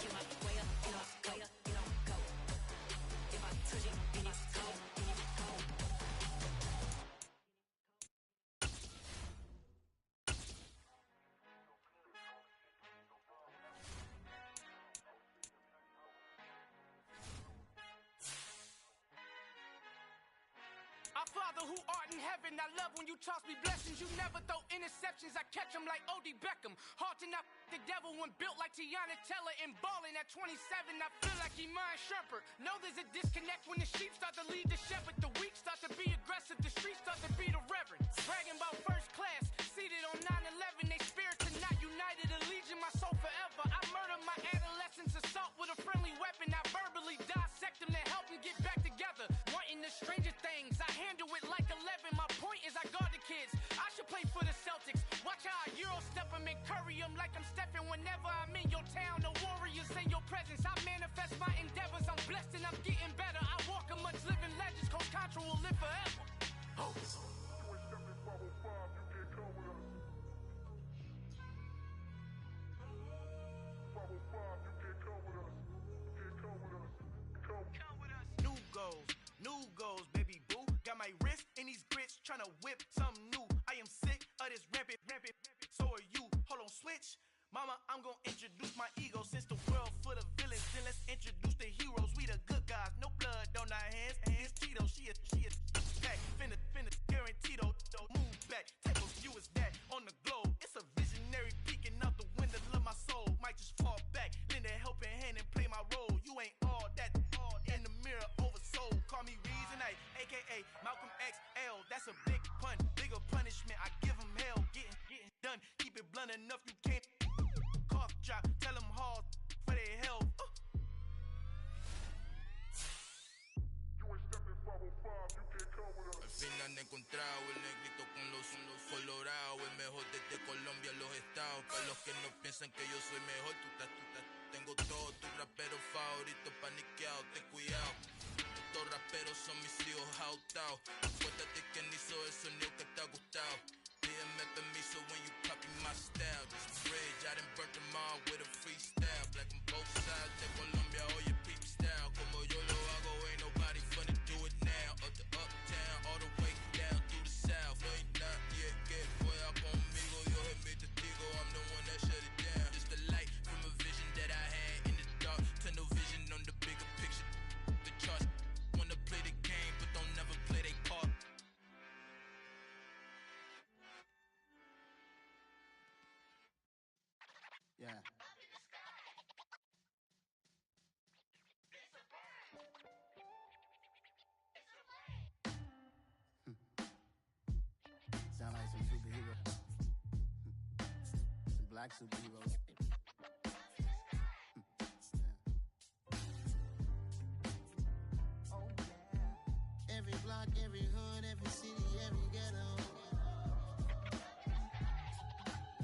Get my way up, and I go. If I touch it, then it's cold, Our Father who art in heaven, I love when you toss me blessings. You never throw interceptions, I catch them like O.D. Beckham. Hard to not the devil when built like Tiana Teller and balling at 27. I feel like Iman Shumpert. Know there's a disconnect when the sheep start to lead the shepherd. The weak start to be aggressive, the streets start to be the reverend. Bragging about first class, seated on 9/11. They spirits are not united, a legion, my soul forever. I murder my adolescence, assault with a friendly weapon. I verbally dissect them to help them get back together. Wanting the stranger things, I handle it like 11. My point is I guard the kids. I should play for the Celtics. Watch how I Euro step them and curry them like I'm stepping. Whenever I'm in your town, the warriors in your presence. I manifest my endeavors. I'm blessed and I'm getting better. I walk amongst living legends. Coach Contra will live forever. Oh. New goals, baby boo. Got my wrist in these grits, tryna whip something new. I am sick of this rampant. So are you. Hold on, switch. Mama, I'm gonna introduce my ego. Since the world full of villains, then let's introduce the heroes. We the good guys, no blood on our hands. Hands Tito, she is back. Finna, guaranteed. Move back, type of view is that on the globe. It's a visionary peeking out the window of my soul. Might just fall back, lend a helping hand and play my role. You ain't all that. In the mirror, oversold. Call me Reason A, aka Malcolm XL. That's a big pun, bigger punishment. I give him hell, getting done. Keep it blunt enough, you can't. Cough drop, tell them hard for their health. Al fin han encontrado el negrito con los colorados, el mejor desde Colombia, los estados. Para los que no piensan que yo soy mejor, tengo todos tus raperos favoritos paniqueados, ten cuidado. Estos raperos son mis hijos jautados. Acuérdate que ni hizo el sonido que te ha gustado. Pídeme permiso when you copy my style. This bridge, I done burnt them all with a freestyle. Black on both sides de Colombia, oye peep style. Como yo lo hago, ain't nobody finna do it now. Up to uptown, all the way down through the south. No hay nadie que pueda conmigo, Dios es mi testigo. I'm the one that shut it down. It's the light from a vision that I had in the dark. Tunnel vision on the bigger picture. The charts wanna play the game, but don't never play their part. Yeah. Sound like some superheroes. Some black superheroes. Every block, every hood, every city, every ghetto.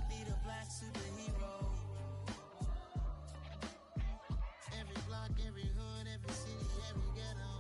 Need a black superhero. Every block, every hood, every city, every ghetto.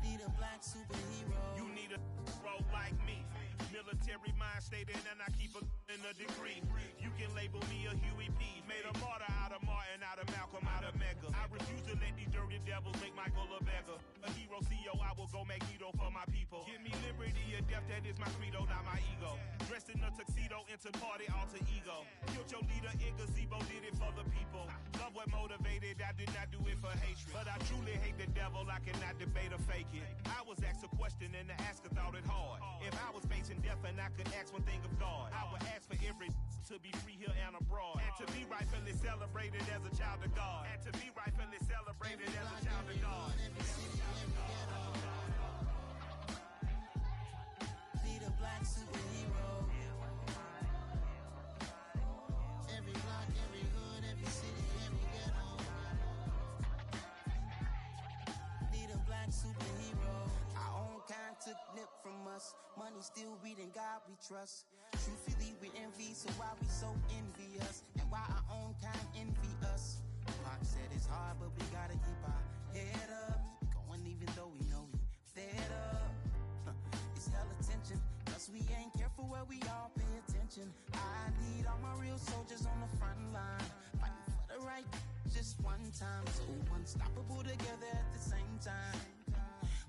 Need a black superhero. You need a role like me. Military mind state and I keep in a degree. You can label me a Huey P. Made a martyr out of Martin, out of Malcolm, out of Mecca. I refuse to let these dirty devils make Michael a beggar. A hero CEO, I will go Magneto for my people. Give me liberty or death, that is my credo, not my ego. Dressed in a tuxedo, into party, alter ego. Killed your leader in gazebo, did it for the people. Love what motivated, I did not do it for hatred. But I truly hate the devil, I cannot debate or fake it. I was asked a question and the asker thought it hard. If I was facing death and I could ask one thing of God, I would ask for every to be free here and abroad. And to be rightfully celebrated as a child of God. And to be rightfully celebrated as a child of God. Need a black superhero. Every block, every hood, every city, every ghetto. Need a black superhero. Our own kind took nip from us. Money still reading, God we trust. Truthfully we envy, so why we so envious? And why our own kind envy us? Pac said it's hard, but we gotta keep our head up. Going even though we know we fed up. It's hella tension, cause we ain't careful where we all pay attention. I need all my real soldiers on the front line, fighting for the right just one time. So unstoppable together at the same time,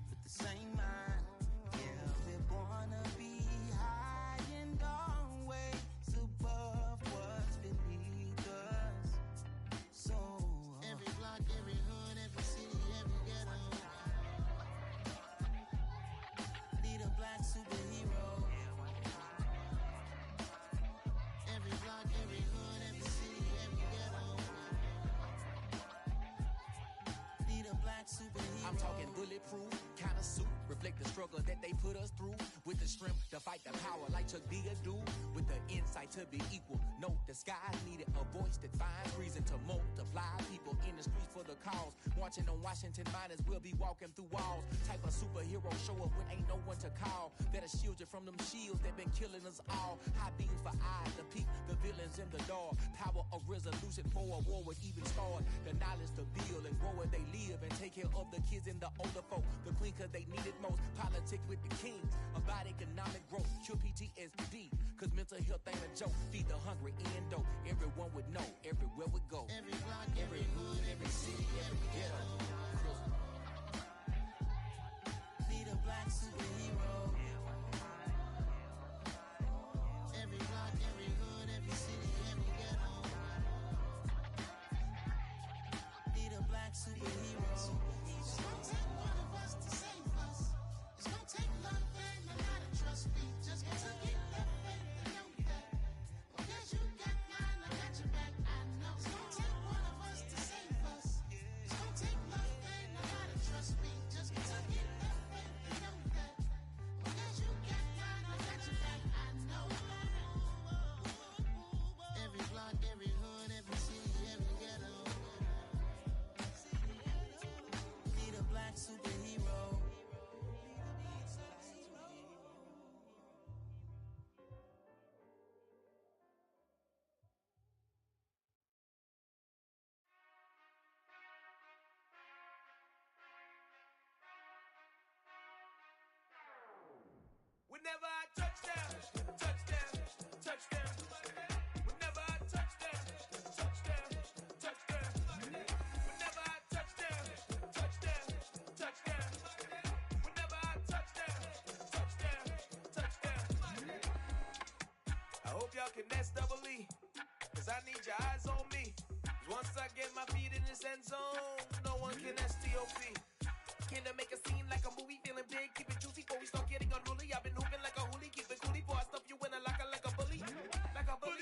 with the same mind. Yeah, we're gonna be high and always above what's beneath us. So every block, every hood, every city, every ghetto. Need a black superhero. Every block, every hood, every city, every ghetto. Need a black superhero. I'm talking bulletproof kind of suit, reflect the struggle that they put us through. With the strength to fight the power like Chuck D a do. With the insight to be equal. No, the skies needed a voice that finds reason to multiply. People in the streets for the cause. Marching on Washington miners, we'll be walking through walls. Type of superhero show up when ain't no one to call. That'll shield you from them shields that been killing us all. High beams for eyes, the peak, the villains in the dark. Power of resolution for a war would even start. The knowledge to build and grow where they live and take care of the kids and the older folk. The queen cause they need it most. Politics with the kings. About economic growth. Cure PTSD. Cause mental health ain't a joke. Feed the hungry and dope. Everyone would know. Everywhere we go. Every block, every hood, every city, every ghetto. Need a black superhero. Every block, every hood, every city, every ghetto. Need a black superhero. It's gonna take one of us to save us. It's gonna take love and a lot of trust. We just gotta get that faith and know that. Well, guess you got mine, I got your back. I know. It's gonna take one of us to save us. It's gonna take love and a lot of trust. We just gotta get that faith and know that. Well, guess you got mine, I got your back. I know. Every block, every hood, every city, every ghetto. Need a black superhero. Whenever I touch down, touchdown, touchdown. Whenever I touch down, touchdown, touchdown. Whenever I touch down, touchdown, touchdown. Whenever I touch down, touchdown, touchdown. I hope y'all can S-double-E, cause I need your eyes on me. Once I get my feet in this end zone, no one can STOP. Can I make a scene like a movie, feeling big, keep it juicy before we start getting unruly. I've been hooping like a hoolie, keep it coolie before I stuff you in a locker like a bully. Like a bully.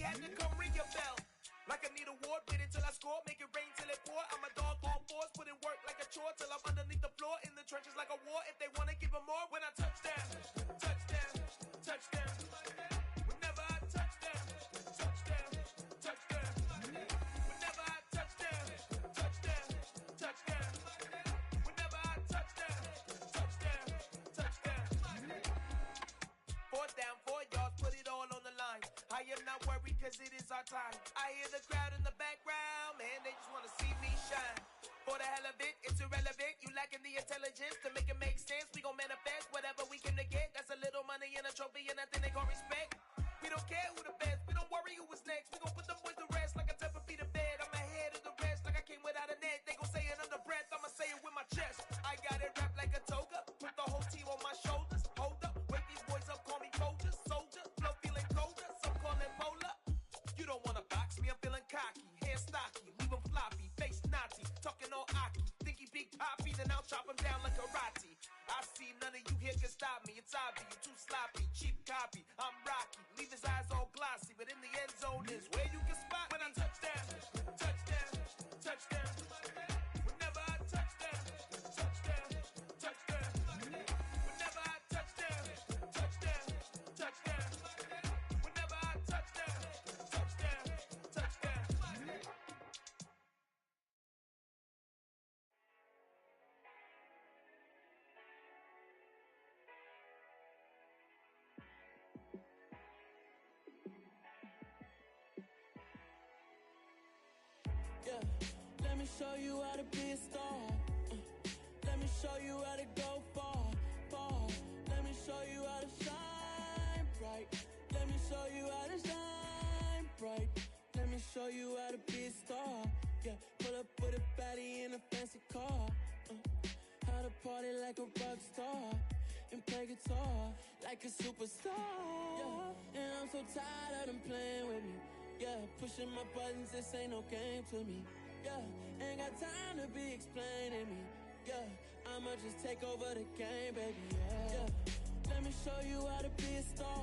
had to come ring your bell. Like I need a award, wait until I score, make it rain till it pour. I'm a dog on fours, put in work like a chore till I'm underneath the floor, in the trenches like a war. If they wanna give them more, when I touch down, touchdown, touchdown. Whenever I touch down, touchdown, touchdown. Whenever I touch down, touchdown, touchdown. Whenever I touch down, touchdown, touchdown. 4th down, 4 yards, put it all on the line. I am not worried cause it is our time. I hear the crowd in the background, man, they just wanna see me shine. For the hell of it, it's irrelevant. You lacking the intelligence to make it make sense. We gon' manifest whatever we came to get. That's a little money and a trophy and nothing they gon' respect. We don't care who the best, we don't worry who was next. We gon' put them boys to rest like a temper feet of bed. I'm ahead of the rest like I came without a net. They gon' say it under breath, I'ma say it with my chest. I got it wrapped like a toga, put the whole team on my shoulders. Hold up, wake these boys up, call me Folger, soldier. Flow feeling colder, some call it polar. You don't wanna box me, I'm feeling cocky. Hair stocky, leave him floppy, face naughty. Talking all aki, think he big poppy, then I'll chop him down like karate. I see none of you here can stop me. It's obvious, you too sloppy, cheap copy. I'm Rocky, leave his eyes all glossy, but in the end zone is where you can spot when I touch down, touchdown, touchdown. Whenever I touch down, touchdown, touchdown. Whenever I touch down, touchdown, touchdown. Whenever I touch down, touchdown, touchdown. Yeah, let me show you how to be a star. Let me show you how to go far, far. Let me show you how to shine bright. Let me show you how to shine bright. Let me show you how to be a star. Yeah, pull up with a baddie in a fancy car. How to party like a rock star and play guitar like a superstar. Yeah, and I'm so tired of them playing with me. Yeah, pushing my buttons, this ain't no game to me. Yeah, ain't got time to be explaining me. Yeah, I'ma just take over the game, baby. Yeah, let me show you how to be a star.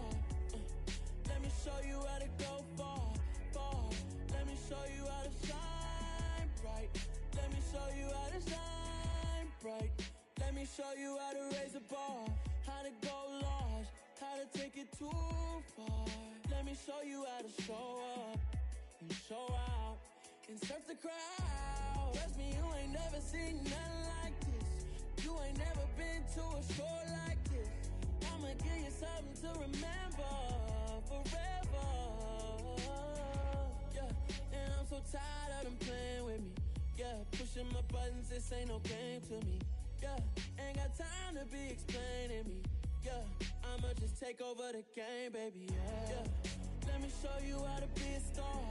Let me show you how to go far, far. Let me show you how to shine bright. Let me show you how to shine bright. Let me show you how to raise a bar, how to go large, how to take it too far. Let me show you how to show up and show out and surf the crowd. Trust me, you ain't never seen nothing like this. You ain't never been to a show like this. I'ma give you something to remember forever. Yeah, and I'm so tired of them playing with me. Yeah, pushing my buttons, this ain't no game to me. Yeah, ain't got time to be explaining me. Yeah, I'ma just take over the game, baby. Yeah, let me show you how to be a star.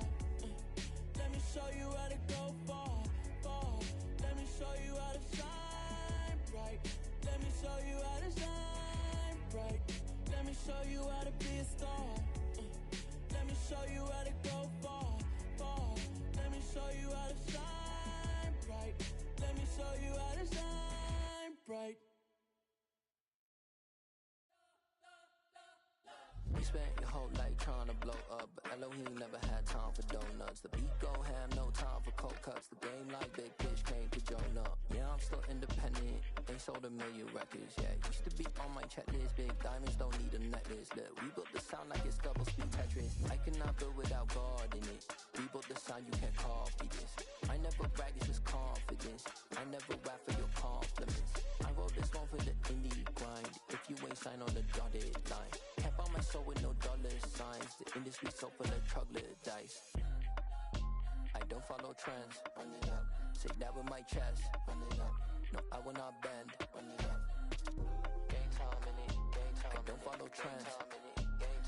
Let me show you how to go far, far. Let me show you how to shine bright. Let me show you how to shine bright. Let me show you how to be a star. Let me show you how to go far, far. Let me show you how to shine bright. Let me show you how to shine bright. You spent your whole life trying to blow up, but Elohim never had time for donuts. The beat go ham, no time for cold cuts. The game like Big Pitch came to Jonah. Yeah, I'm still independent, ain't sold a million records. Yeah, used to be on my checklist. Big diamonds don't need a necklace. Look, we built the sound like it's double speed Tetris. I cannot build without God in it. We built the sound, you can't copy this. I never brag, it's just confidence. I never rap for your compliments. I wrote this one for the indie grind. If you ain't signed on the dotted line, can't buy my soul with no dollar signs. The industry so full of troglodytes. I don't follow trends. Run it up. Say that with my chest. Run it up. No, I will not bend. Run it up. Game time in it. Game time. I don't follow trends.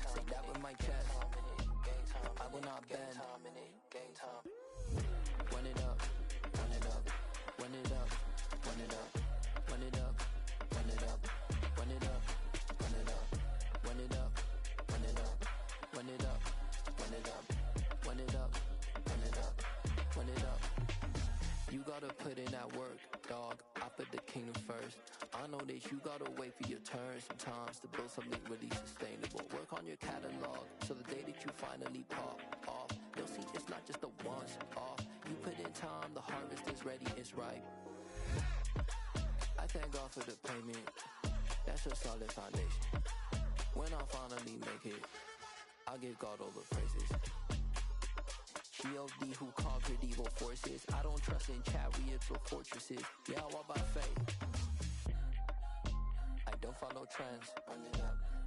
Say that with my chest. No, I will not bend. Game time. Run it up. Run it up. Run it up. Run it up. Run it up. Run it up. Run it up. Run it up. Run it up. Run it up. Run it up. Run it up. Run it up. Run it up. Run it up. You gotta put in that work, dog. I put the kingdom first. I know that you gotta wait for your turn sometimes to build something really sustainable. Work on your catalog so the day that you finally pop off, you'll see it's not just a once off. You put in time, the harvest is ready, it's ripe. I thank God for the payment. That's a solid foundation. When I finally make it, I give God all the praises. G.O.D. who conquered evil forces. I don't trust in chariots or fortresses. Yeah, I walk by faith. I don't follow trends.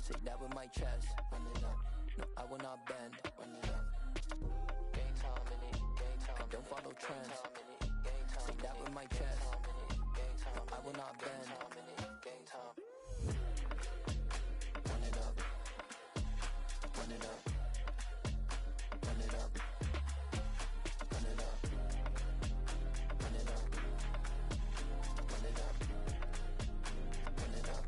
Say that with my chest. No, I will not bend. Game time in it. I don't follow trends. Say that with my chest. No, I will not bend. Game time. Run it up. Run it up. Run it up. Run it up. Run it up. Run it up. Run it up.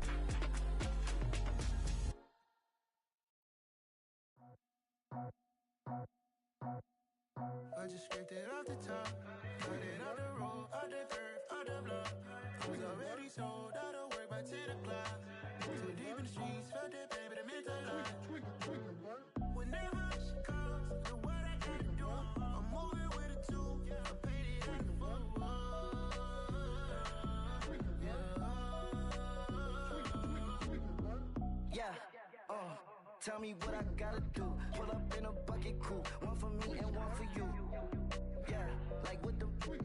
I just scraped it off the top, cut it out the road, out the curve, out the block. I was already sold, out of work by 10 o'clock. Too deep in the streets, felt that baby, the mental line. Whenever she calls, do what I gotta do. I'm moving with a two, I paid it out the full. Yeah, tell me what I gotta do. Pull up in a bucket crew, one for me and one for you. Yeah, like with the roof.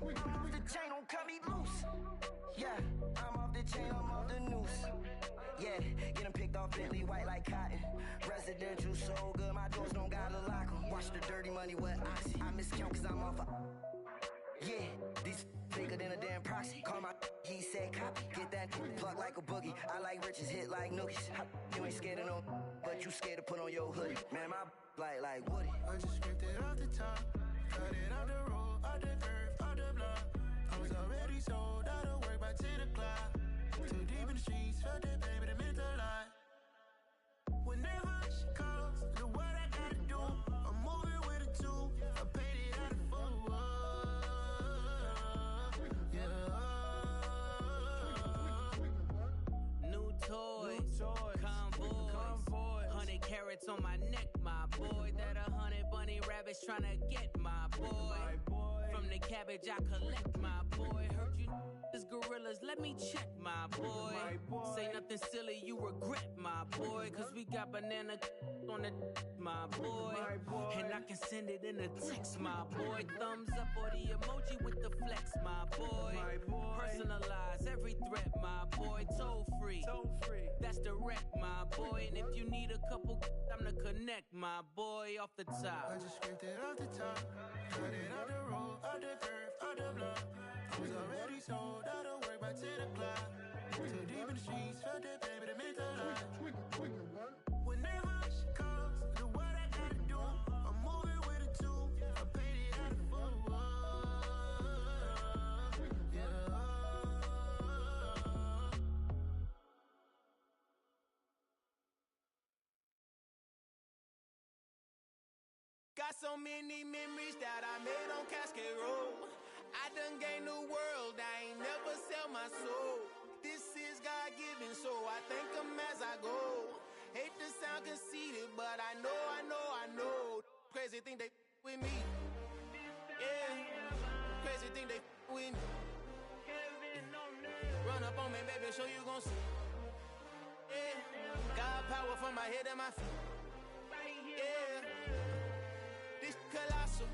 I'm off the chain, don't cut me loose. Yeah, I'm off the chain, I'm off the noose. Yeah, get them picked off Bentley, white like cotton. Residential so good, my doors don't gotta lock 'em. Watch the dirty money with oxy. I miscount cause I'm off a... Yeah, these bigger than a damn proxy. Call my he said copy. Get that plug like a boogie. I like riches, hit like nookies. You ain't scared of no, but you scared to put on your hoodie. Man, my like Woody. I just scraped it off the top, cut it out the road, out the curve, out the block. I was already sold, out of work by 10 o'clock. Too deep in the streets, felt that baby, the mental line. Whenever she calls, do what I gotta do. I'm moving with a two, I paid it out the full. New toys, convoys, 100 carats on my neck, my boy. That 100 bunny rabbits tryna get my boy. From the cabbage I collect, my boy. Heard you is gorillas, let me check, my boy. Say nothing silly, you regret, my boy. Cause we got banana on the my boy. And I can send it in a text, my boy. Thumbs up or the emoji with the flex, my boy. Personalize every threat, my boy. Toll free, that's direct, my boy. And if you need a couple, I'm to connect, my boy, off the top. I just scraped it off the top, cut it out the road, out the curve, out the block. I was already sold, out of work by 10 o'clock. Too deep in the streets, felt that baby, the mental line. Whenever she calls, do what I gotta do. I'm moving with a two, I paid it out the full. Got so many memories that I made on Cascade Road. I done gained the world, I ain't never sell my soul. This is God-given, so I thank him as I go. Hate to sound conceited, but I know. Crazy thing they with me. Yeah, crazy thing they with me. Run up on me, baby, show you gon' see. Yeah, got power from my head and my feet. Yeah, this colossal.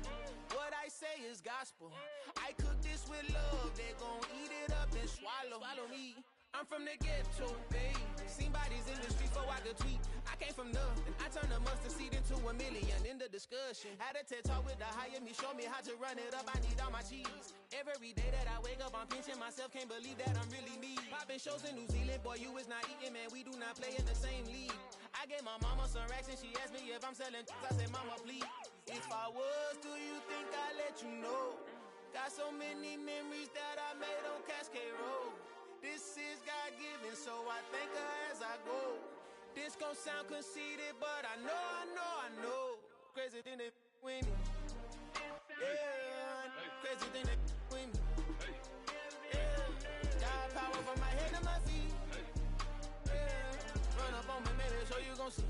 What I say is gospel. I cook this with love, they gon' eat it up and swallow me. I'm from the ghetto, babe. Seen bodies in the street before I could tweet. I came from nothing. I turned a mustard seed into a million in the discussion. Had a TED talk with the higher me, show me how to run it up. I need all my cheese. Every day that I wake up, I'm pinching myself. Can't believe that I'm really me. Popping shows in New Zealand, boy, you is not eating, man. We do not play in the same league. I gave my mama some racks and she asked me if I'm selling. I said, mama, please. If I was, do you think I'd let you know? Got so many memories that I made on Cascade Road. This is God-given, so I thank her as I go. This gon' sound conceited, but I know. Crazy thing they with me. Yeah, crazy thing they with me. on me, baby, so you gon' see.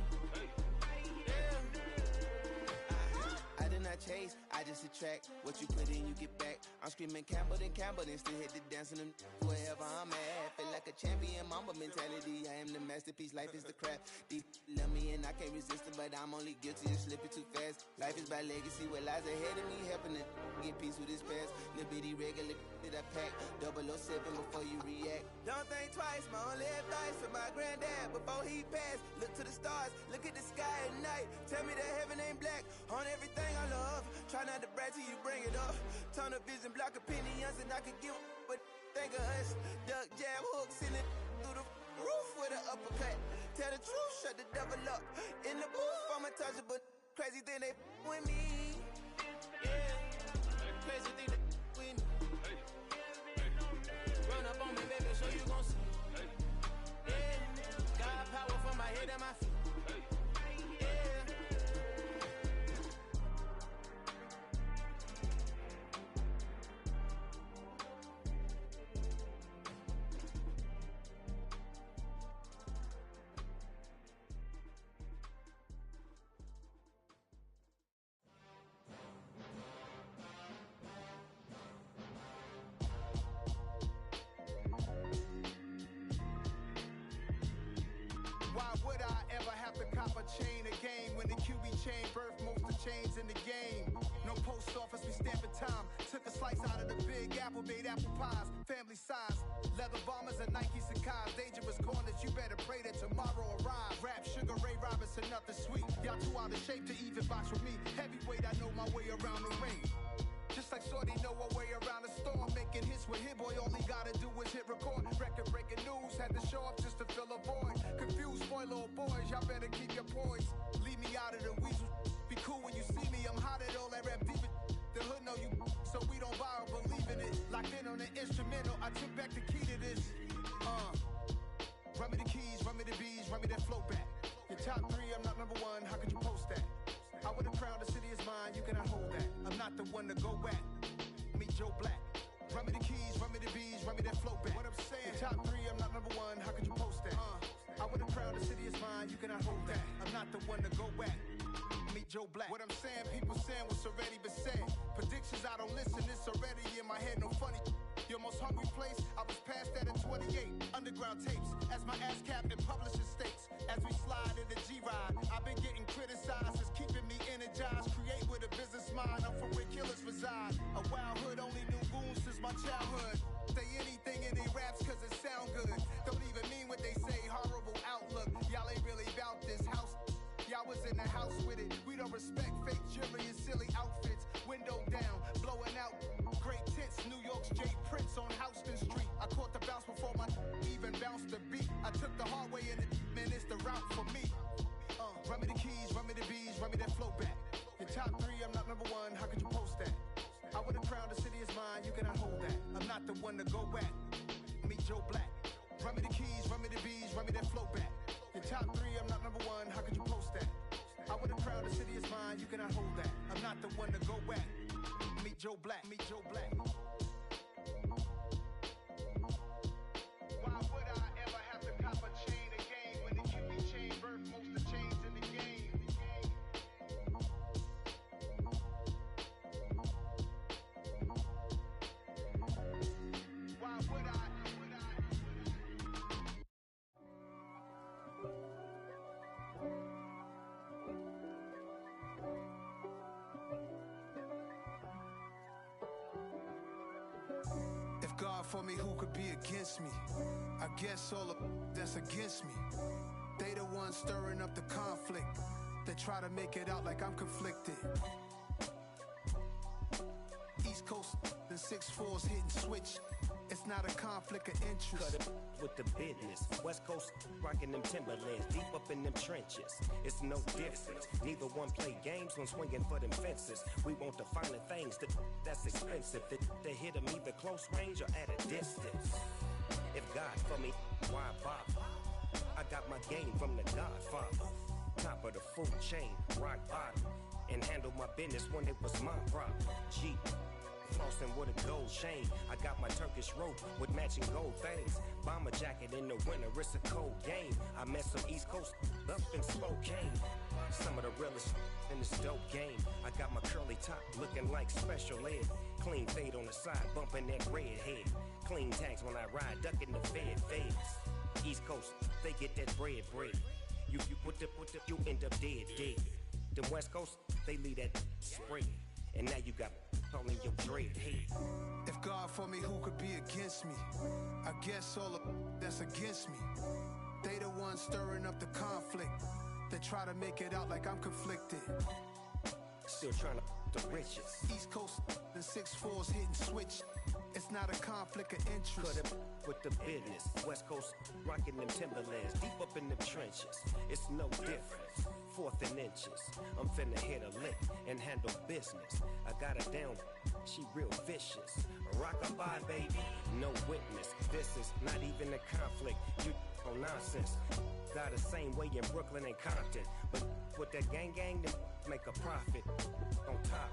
I did not chase, I just attract. What you put in, you get back. I'm screaming Campbell, then still hit the dance and wherever I'm at. Feel like a champion, mamba mentality. I am the masterpiece, life is the crap. Deep love me and I can't resist it, but I'm only guilty of slipping too fast. Life is by legacy, what lies ahead of me, helping to get peace with this past. Little bitty regular that I pack, 007 before you react. Don't think twice, my only advice for my granddad before he passed. Look to the stars, look at the sky at night. Tell me that heaven ain't black on everything I love. Try not to brag till you bring it up. Tunnel vision, block opinions, and I could give but think of us. Duck, jab, hooks in it through the roof with an uppercut. Tell the truth, shut the devil up. In the booth, I'm untouchable. Crazy thing they with me. Yeah, crazy thing they with me. Run up on me, baby, so you gon' see. Yeah, got power from my head and my feet. Why would I ever have to cop a chain again when the QB chain birthed most of chains in the game? No post office, we stamping time. Took a slice out of the big apple, made apple pies, family size. Leather bombers and Nike Sacai's. Dangerous corners, you better pray that tomorrow arrives. Rap, Sugar Ray Robinson, nothing sweet. Y'all too out of shape to even box with me. Heavyweight, I know my way around the ring. Just like Shorty know her way around the storm. Making hits with Hit Boy, all he gotta do is hit record. Record-breaking news, had to show up just to fill a void. Confused, spoiler boys, y'all better keep your poise. Leave me out of the weasel. Be cool when you see me, I'm hot at all that rap deep. The hood know you, so we don't borrow, believe in it. Locked in on the instrumental, I took back the key to this. Run me the keys, run me the bees, run me that flow back. Your top three, I'm not number one, how could you post that? I would've crowned the city is mine, you cannot hold that. I'm not the one to go back. Meet Joe Black. Run me the keys, run me the bees, run me that flow back. What I'm saying, your top three, I'm not number one, how could you post that? I would've crowned the city is mine, you cannot hold that. I'm not the one to go back. Meet Joe Black. What I'm saying, people saying what's already been said. Predictions, I don't listen, it's already in my head, no funny. Your most hungry place, I was past that in 28. Underground tapes, as my ass cap in publishing states. As we slide in the G-Ride, I've been getting criticized, it's keeping me energized. Create with a business mind, I'm from where killers reside. A wild hood, only knew goons since my childhood. Say anything in they raps cause it sound good. Don't even mean what they say, horrible outlook. Y'all ain't really about this house. Y'all was in the house with it. We don't respect fake jewelry and silly outfits. Window down, blowing out great tits. New York's J. Prince on Houston Street. I caught the bounce before my even bounced the beat. I took the hard way in it, man, it's the route for me. Run me the keys, run me the bees, run me that flow back. Your top three, I'm not number one, how could you post that? I would've crowned the city is mine, you cannot hold that. I'm not the one to go back. Meet Joe Black. Run me the keys, run me the bees, run me that flow back. Your top three, I'm not number one, how could you post that? I would've crowned the city is mine, you cannot hold that. I'm not the one to go back. Meet Joe Black, meet Joe Black. Why would I ever have to cop a chain again when the QB chain birthed most of chains in the game? Why would I? If God for me, who could be against me? I guess all of that's against me. They the ones stirring up the conflict. They try to make it out like I'm conflicted. East Coast and 6'4's hitting switch. It's not a conflict of interest. Cut it with the business. West Coast rocking them Timberlands, deep up in them trenches. It's no difference. Neither one play games when swinging for them fences. We want the finer things that's expensive. They hit them either close range or at a distance. If God for me, why bother? I got my game from the Godfather. Top of the food chain, rock bottom. And handle my business when it was my problem. G. flossing with a gold chain. I got my Turkish rope with matching gold things. Bomber jacket in the winter, it's a cold game. I met some East Coast up in Spokane. Some of the realest in this dope game. I got my curly top looking like special ed. Clean fade on the side, bumping that red head. Clean tags when I ride, ducking the feds. East Coast, they get that bread. You you end up dead. The West Coast, they leave that spread. And now you got all in your dread head. If God for me, who could be against me? I guess all of that's against me. They the ones stirring up the conflict. They try to make it out like I'm conflicted. Still trying to the riches. East Coast and 6'4s hitting switch. It's not a conflict of interest. Cut up with the business. West Coast rocking them Timberlands. Deep up in the trenches. It's no difference. 4th and inches. I'm finna hit a lick and handle business. I got her down. She real vicious. Rock-a-bye, baby. No witness. This is not even a conflict. You on nonsense. Got the same way in Brooklyn and Compton. But with that gang, then make a profit. On top,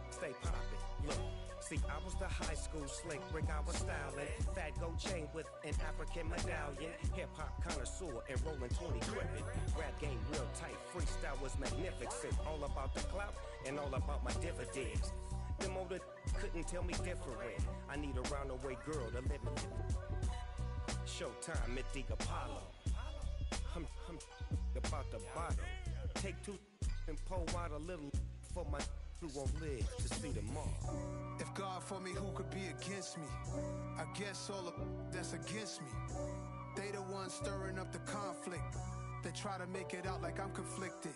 stay poppin'. Look, see, I was the high school slick Rick, I was styling. Fat gold chain with an African medallion. Hip-hop connoisseur and rolling 20 crippin'. Rap game real tight, freestyle was magnificent. All about the clout and all about my dividends. Them older couldn't tell me different. I need a roundaway girl to live in. Showtime, Mythic Apollo. I'm about the bottle. Take 2 and pour out a little for my who won't live to see tomorrow. If God for me, who could be against me? I guess all of that's against me. They the ones stirring up the conflict. They try to make it out like I'm conflicted.